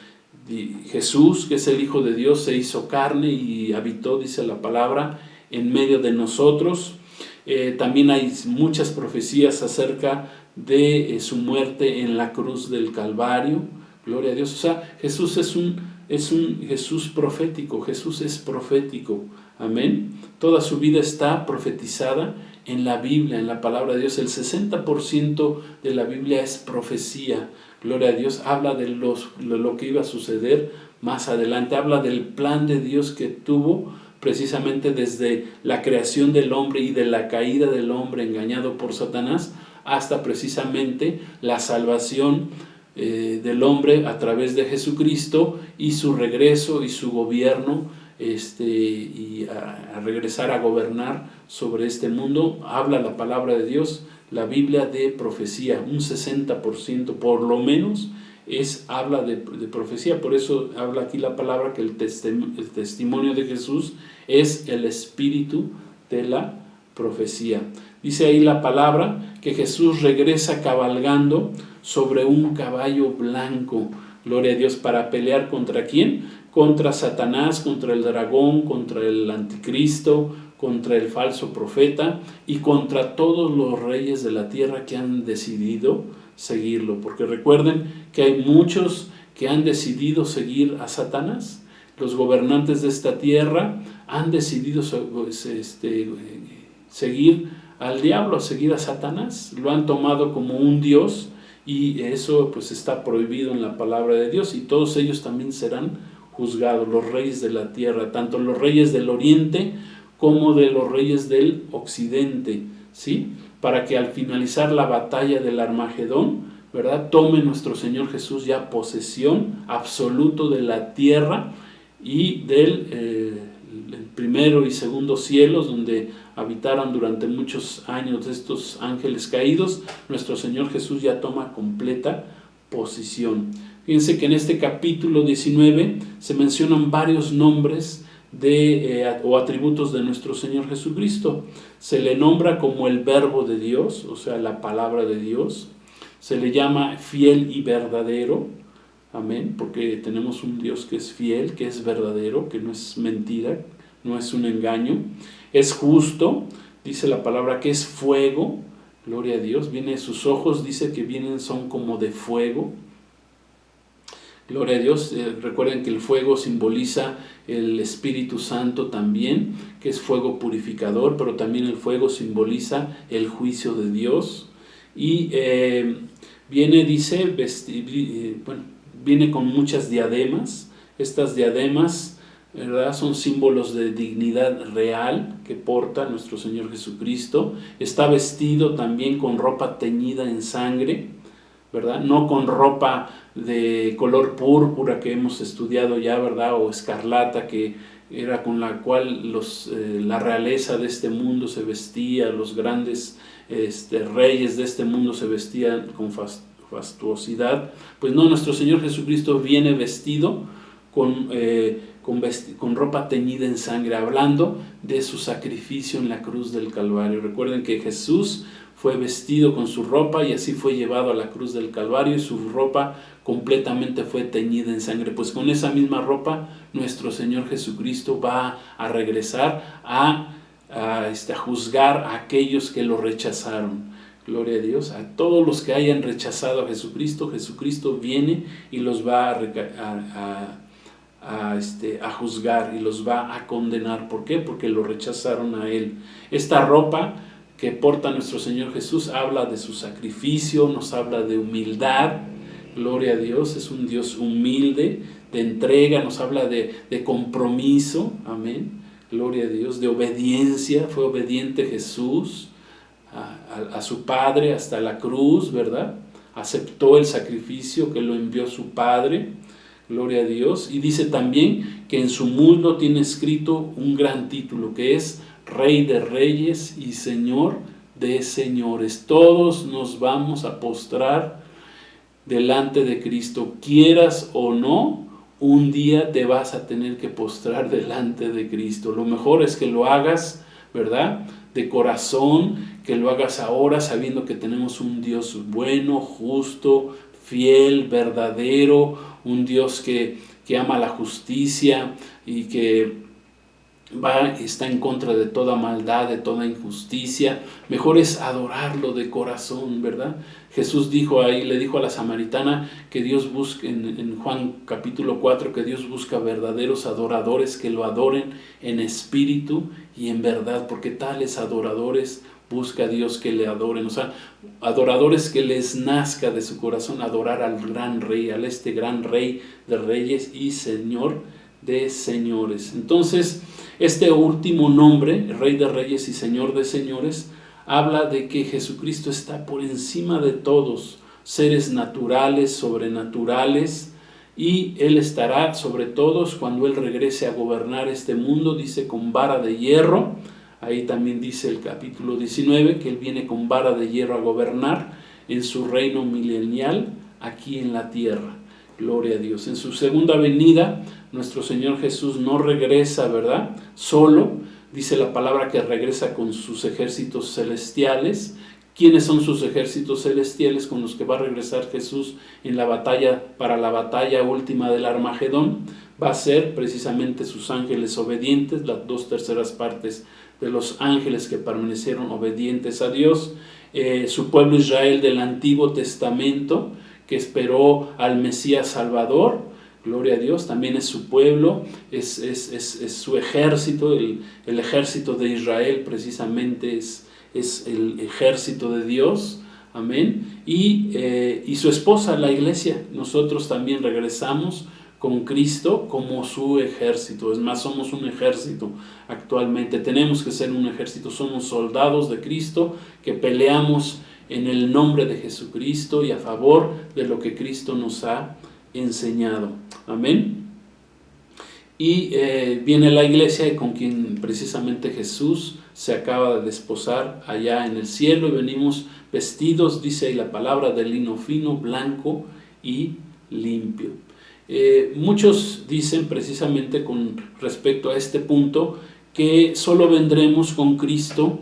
Jesús, que es el Hijo de Dios, se hizo carne y habitó, dice la palabra, en medio de nosotros. También hay muchas profecías acerca de su muerte en la cruz del Calvario. Gloria a Dios. O sea, Jesús es un Jesús profético. Jesús es profético. Amén. Toda su vida está profetizada en la Biblia, en la palabra de Dios. El 60% de la Biblia es profecía. Gloria a Dios. Habla de lo que iba a suceder más adelante. Habla del plan de Dios que tuvo precisamente desde la creación del hombre y de la caída del hombre engañado por Satanás, hasta precisamente la salvación del hombre a través de Jesucristo y su regreso y su gobierno y a regresar a gobernar sobre este mundo. Habla la palabra de Dios, la Biblia, de profecía. Un 60% por lo menos habla de profecía. Por eso habla aquí la palabra que el testimonio de Jesús es el espíritu de la profecía. Dice ahí la palabra que Jesús regresa cabalgando sobre un caballo blanco, gloria a Dios, para pelear ¿contra quién? Contra Satanás, contra el dragón, contra el anticristo, contra el falso profeta y contra todos los reyes de la tierra que han decidido seguirlo. Porque recuerden que hay muchos que han decidido seguir a Satanás. Los gobernantes de esta tierra han decidido seguir al diablo, seguir a Satanás. Lo han tomado como un dios y eso pues está prohibido en la palabra de Dios, y todos ellos también serán juzgados, los reyes de la tierra, tanto los reyes del oriente como de los reyes del occidente, ¿sí? Para que al finalizar la batalla del Armagedón, ¿verdad?, tome nuestro Señor Jesús ya posesión absoluto de la tierra y del primero y segundo cielos, donde habitaron durante muchos años estos ángeles caídos. Nuestro Señor Jesús ya toma completa posición. Fíjense que en este capítulo 19 se mencionan varios nombres o atributos de nuestro Señor Jesucristo. Se le nombra como el Verbo de Dios, o sea, la palabra de Dios. Se le llama fiel y verdadero, amén, porque tenemos un Dios que es fiel, que es verdadero, que no es mentira, no es un engaño. Es justo, dice la palabra que es fuego, gloria a Dios. Sus ojos, dice que son como de fuego. Gloria a Dios. Recuerden que el fuego simboliza el Espíritu Santo también, que es fuego purificador, pero también el fuego simboliza el juicio de Dios. Y viene con muchas diademas. Estas diademas, ¿verdad?, son símbolos de dignidad real que porta nuestro Señor Jesucristo. Está vestido también con ropa teñida en sangre, ¿verdad? No con ropa de color púrpura que hemos estudiado ya, ¿verdad?, o escarlata, que era con la cual la realeza de este mundo se vestía, los grandes reyes de este mundo se vestían con fastuosidad. Pues no, nuestro Señor Jesucristo viene vestido con ropa teñida en sangre, hablando de su sacrificio en la cruz del Calvario. Recuerden que Jesús fue vestido con su ropa y así fue llevado a la cruz del Calvario, y su ropa completamente fue teñida en sangre. Pues con esa misma ropa nuestro Señor Jesucristo va a regresar a juzgar a aquellos que lo rechazaron. Gloria a Dios. A todos los que hayan rechazado a Jesucristo, Jesucristo viene y los va a juzgar y los va a condenar. ¿Por qué? Porque lo rechazaron a Él. Esta ropa que porta nuestro Señor Jesús habla de su sacrificio, nos habla de humildad. Gloria a Dios, es un Dios humilde, de entrega, nos habla de compromiso, amén. Gloria a Dios, de obediencia. Fue obediente Jesús a su Padre hasta la cruz, ¿verdad? Aceptó el sacrificio que lo envió su Padre. Gloria a Dios. Y dice también que en su muslo tiene escrito un gran título, que es Rey de Reyes y Señor de Señores. Todos nos vamos a postrar delante de Cristo, quieras o no. Un día te vas a tener que postrar delante de Cristo. Lo mejor es que lo hagas, ¿verdad?, de corazón, que lo hagas ahora sabiendo que tenemos un Dios bueno, justo, fiel, verdadero, un Dios que ama la justicia y que está en contra de toda maldad, de toda injusticia. Mejor es adorarlo de corazón, ¿verdad? Jesús le dijo a la samaritana que Dios busca, en Juan capítulo 4, que Dios busca verdaderos adoradores que lo adoren en espíritu y en verdad, porque tales adoradores busca a Dios que le adoren. O sea, adoradores que les nazca de su corazón adorar al gran rey, gran rey de reyes y Señor de señores. Entonces, este último nombre, Rey de Reyes y Señor de Señores, habla de que Jesucristo está por encima de todos, seres naturales, sobrenaturales, y Él estará sobre todos cuando Él regrese a gobernar este mundo, dice con vara de hierro. Ahí también dice el capítulo 19 que Él viene con vara de hierro a gobernar en su reino milenial aquí en la tierra. Gloria a Dios. En su segunda venida, nuestro Señor Jesús no regresa, ¿verdad?, solo. Dice la palabra que regresa con sus ejércitos celestiales. ¿Quiénes son sus ejércitos celestiales con los que va a regresar Jesús en la batalla, para la batalla última del Armagedón? Va a ser precisamente sus ángeles obedientes, las 2/3 partes de los ángeles que permanecieron obedientes a Dios. Su pueblo Israel del Antiguo Testamento, que esperó al Mesías Salvador, gloria a Dios, también es su pueblo, es su ejército, el ejército de Israel precisamente es el ejército de Dios, amén, y su esposa, la iglesia. Nosotros también regresamos con Cristo como su ejército. Es más, somos un ejército actualmente, tenemos que ser un ejército, somos soldados de Cristo que peleamos en el nombre de Jesucristo y a favor de lo que Cristo nos ha enseñado, amén. Y viene la iglesia con quien precisamente Jesús se acaba de desposar allá en el cielo, y venimos vestidos, dice ahí la palabra, de lino fino, blanco y limpio. Muchos dicen precisamente con respecto a este punto que solo vendremos con Cristo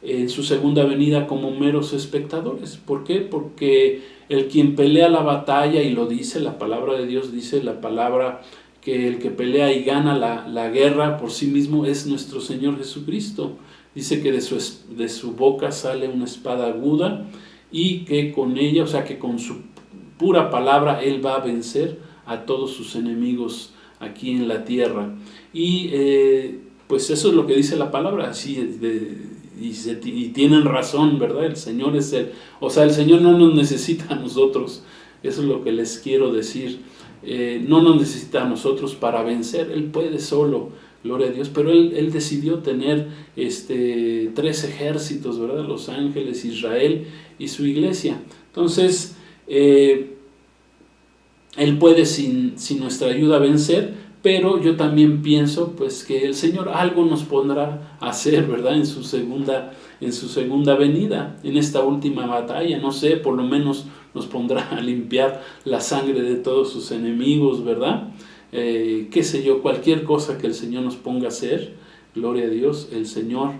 en su segunda venida como meros espectadores. ¿Por qué? Porque el quien pelea la batalla, y lo dice la palabra de Dios, dice la palabra que el que pelea y gana la guerra por sí mismo es nuestro Señor Jesucristo. Dice que de su boca sale una espada aguda, y que con ella, o sea que con su pura palabra, Él va a vencer a todos sus enemigos aquí en la tierra. Y pues eso es lo que dice la palabra, así y tienen razón, ¿verdad? El Señor es el Señor no nos necesita a nosotros, eso es lo que les quiero decir. No nos necesita a nosotros para vencer, Él puede solo, gloria a Dios, pero Él decidió tener 3 ejércitos, ¿verdad? Los ángeles, Israel y su iglesia. Entonces, Él puede sin nuestra ayuda vencer, pero yo también pienso pues que el Señor algo nos pondrá a hacer, ¿verdad? En su segunda venida, en esta última batalla, no sé, por lo menos nos pondrá a limpiar la sangre de todos sus enemigos, ¿verdad? Qué sé yo, cualquier cosa que el Señor nos ponga a hacer, gloria a Dios, el Señor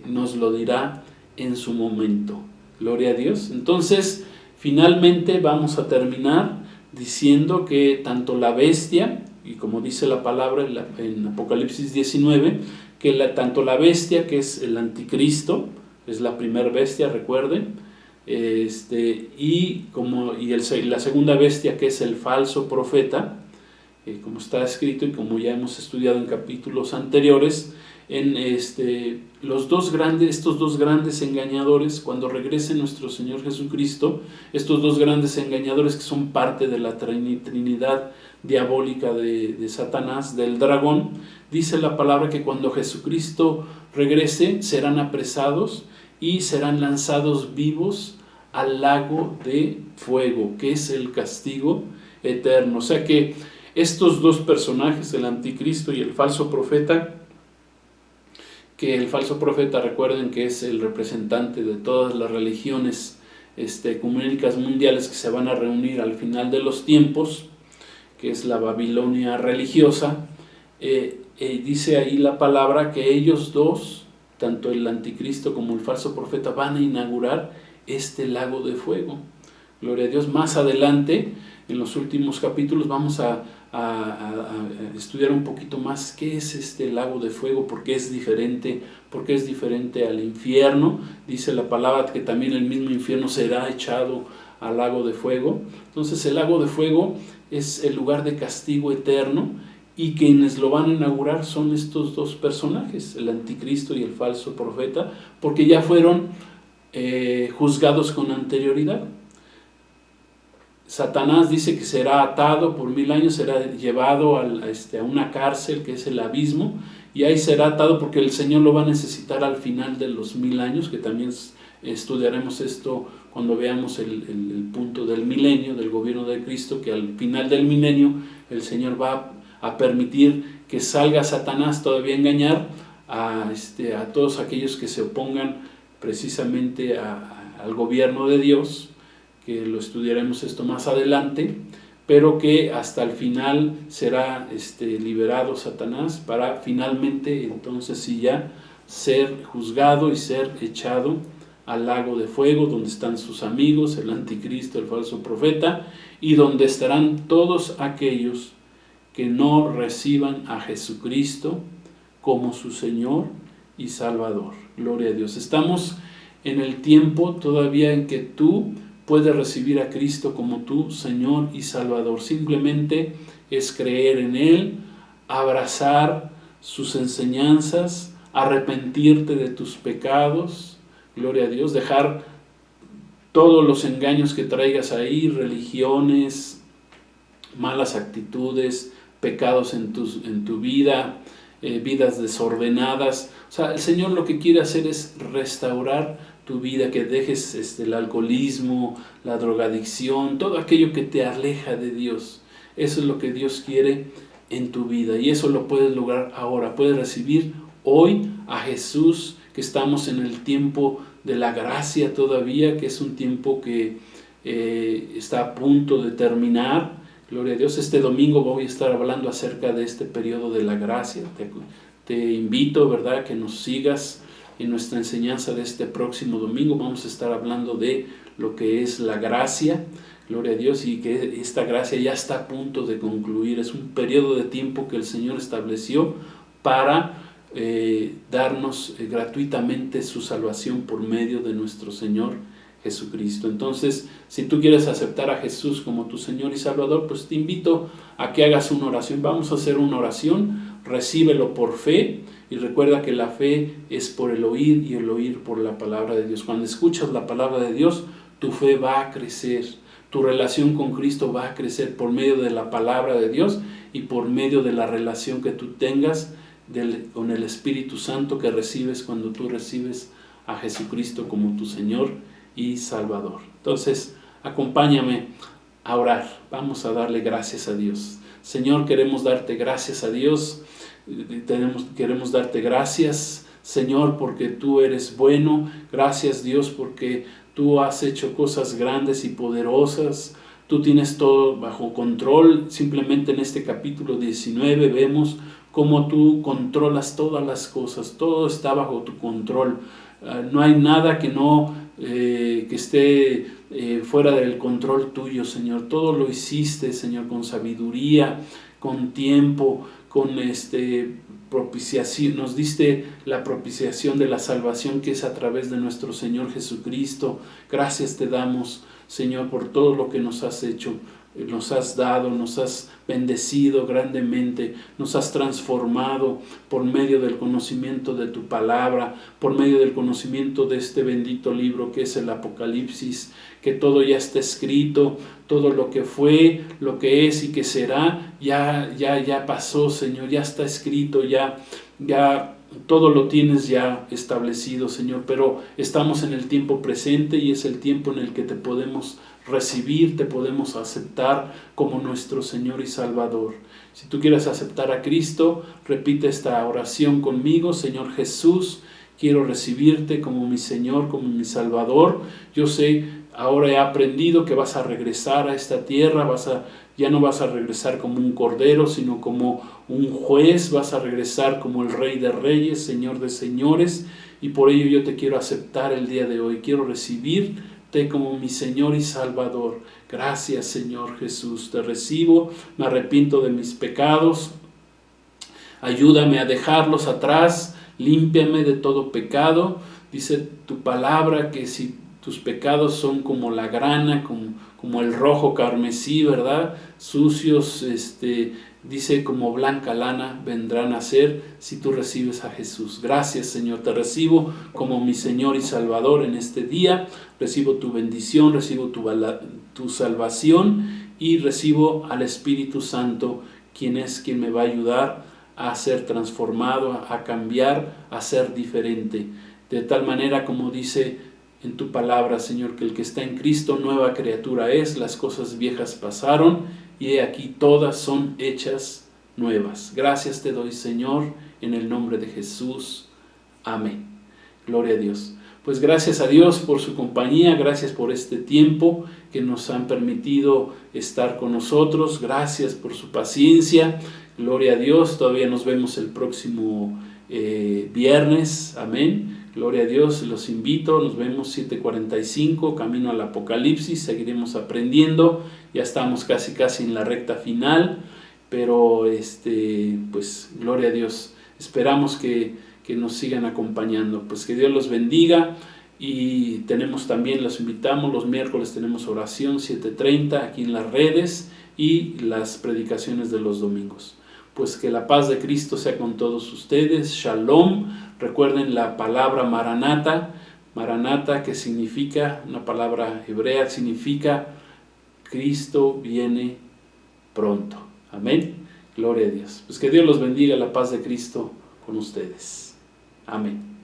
nos lo dirá en su momento, gloria a Dios. Entonces, finalmente vamos a terminar diciendo que tanto la bestia, y como dice la palabra en Apocalipsis 19, que tanto la bestia, que es el anticristo, es la primera bestia, recuerden, y la segunda bestia, que es el falso profeta, como está escrito y como ya hemos estudiado en capítulos anteriores, en estos dos grandes engañadores, cuando regrese nuestro Señor Jesucristo, estos dos grandes engañadores que son parte de la trinidad diabólica de Satanás, del dragón, dice la palabra que cuando Jesucristo regrese serán apresados y serán lanzados vivos al lago de fuego, que es el castigo eterno. O sea que estos dos personajes, el anticristo y el falso profeta, que el falso profeta, recuerden que es el representante de todas las religiones ecuménicas mundiales que se van a reunir al final de los tiempos, que es la Babilonia religiosa, dice ahí la palabra que ellos dos, tanto el anticristo como el falso profeta, van a inaugurar este lago de fuego. Gloria a Dios. Más adelante, en los últimos capítulos, vamos a estudiar un poquito más qué es este lago de fuego, por qué es diferente al infierno. Dice la palabra que también el mismo infierno será echado al lago de fuego. Entonces el lago de fuego es el lugar de castigo eterno, y quienes lo van a inaugurar son estos dos personajes, el anticristo y el falso profeta, porque ya fueron juzgados con anterioridad. Satanás dice que será atado por 1000 años, será llevado a una cárcel que es el abismo, y ahí será atado porque el Señor lo va a necesitar al final de los 1000 años, que también estudiaremos esto cuando veamos el punto del milenio, del gobierno de Cristo, que al final del milenio el Señor va a permitir que salga Satanás todavía a engañar a todos aquellos que se opongan precisamente al gobierno de Dios, que lo estudiaremos esto más adelante, pero que hasta el final será liberado Satanás para finalmente entonces sí ya ser juzgado y ser echado al lago de fuego, donde están sus amigos, el anticristo, el falso profeta, y donde estarán todos aquellos que no reciban a Jesucristo como su Señor y Salvador. Gloria a Dios. Estamos en el tiempo todavía en que tú puedes recibir a Cristo como tu Señor y Salvador. Simplemente es creer en Él, abrazar sus enseñanzas, arrepentirte de tus pecados, gloria a Dios, dejar todos los engaños que traigas ahí, religiones, malas actitudes, pecados en tu vida, vidas desordenadas. O sea, el Señor lo que quiere hacer es restaurar tu vida, que dejes el alcoholismo, la drogadicción, todo aquello que te aleja de Dios. Eso es lo que Dios quiere en tu vida, y eso lo puedes lograr ahora. Puedes recibir hoy a Jesús, que estamos en el tiempo de la gracia todavía, que es un tiempo que está a punto de terminar. Gloria a Dios. Este domingo voy a estar hablando acerca de este periodo de la gracia. Te invito, ¿verdad?, que nos sigas en nuestra enseñanza de este próximo domingo. Vamos a estar hablando de lo que es la gracia, gloria a Dios, y que esta gracia ya está a punto de concluir. Es un periodo de tiempo que el Señor estableció para darnos gratuitamente su salvación por medio de nuestro Señor Jesucristo. Entonces, si tú quieres aceptar a Jesús como tu Señor y Salvador, pues te invito a que hagas una oración. Vamos a hacer una oración, recíbelo por fe, y recuerda que la fe es por el oír y el oír por la palabra de Dios. Cuando escuchas la palabra de Dios, tu fe va a crecer, tu relación con Cristo va a crecer por medio de la palabra de Dios y por medio de la relación que tú tengas con el Espíritu Santo que recibes cuando tú recibes a Jesucristo como tu Señor y Salvador. Entonces, acompáñame a orar. Vamos a darle gracias a Dios. Señor, queremos darte gracias a Dios. Queremos darte gracias, Señor, porque tú eres bueno. Gracias, Dios, porque tú has hecho cosas grandes y poderosas. Tú tienes todo bajo control. Simplemente en este capítulo 19 vemos cómo tú controlas todas las cosas. Todo está bajo tu control. No hay nada que esté fuera del control tuyo, Señor. Todo lo hiciste, Señor, con sabiduría, con tiempo, con propiciación. Nos diste la propiciación de la salvación, que es a través de nuestro Señor Jesucristo. Gracias te damos, Señor, por todo lo que nos has hecho. Nos has dado, nos has bendecido grandemente, nos has transformado por medio del conocimiento de tu palabra, por medio del conocimiento de este bendito libro que es el Apocalipsis, que todo ya está escrito, todo lo que fue, lo que es y que será, ya pasó, Señor, ya está escrito, ya todo lo tienes ya establecido, Señor, pero estamos en el tiempo presente y es el tiempo en el que te podemos recibir, te podemos aceptar como nuestro Señor y Salvador. Si tú quieres aceptar a Cristo, repite esta oración conmigo. Señor Jesús, quiero recibirte como mi Señor, como mi Salvador. Yo sé, ahora he aprendido que vas a regresar a esta tierra, ya no vas a regresar como un cordero, sino como un juez, vas a regresar como el Rey de Reyes, Señor de Señores, y por ello yo te quiero aceptar el día de hoy. Quiero recibirte como mi Señor y Salvador. Gracias, Señor Jesús, te recibo, me arrepiento de mis pecados, ayúdame a dejarlos atrás, límpiame de todo pecado. Dice tu palabra que si tus pecados son como la grana, como el rojo carmesí, ¿verdad? Sucios, dice como blanca lana vendrán a ser si tú recibes a Jesús. Gracias, Señor, te recibo como mi Señor y Salvador en este día. Recibo tu bendición, recibo tu salvación y recibo al Espíritu Santo, quien me va a ayudar a ser transformado, a cambiar, a ser diferente. De tal manera, como dice en tu palabra, Señor, que el que está en Cristo nueva criatura es, las cosas viejas pasaron y he aquí todas son hechas nuevas. Gracias te doy, Señor, en el nombre de Jesús. Amén. Gloria a Dios. Pues gracias a Dios por su compañía, gracias por este tiempo que nos han permitido estar con nosotros, gracias por su paciencia. Gloria a Dios, todavía nos vemos el próximo viernes. Amén. Gloria a Dios, los invito, nos vemos 7:45, camino al Apocalipsis, seguiremos aprendiendo, ya estamos casi en la recta final, pero pues gloria a Dios, esperamos que nos sigan acompañando, pues que Dios los bendiga. Y tenemos también, los invitamos, los miércoles tenemos oración 7:30 aquí en las redes y las predicaciones de los domingos. Pues que la paz de Cristo sea con todos ustedes. Shalom. Recuerden la palabra Maranata. Maranata, que significa, una palabra hebrea, significa Cristo viene pronto. Amén. Gloria a Dios. Pues que Dios los bendiga, la paz de Cristo con ustedes. Amén.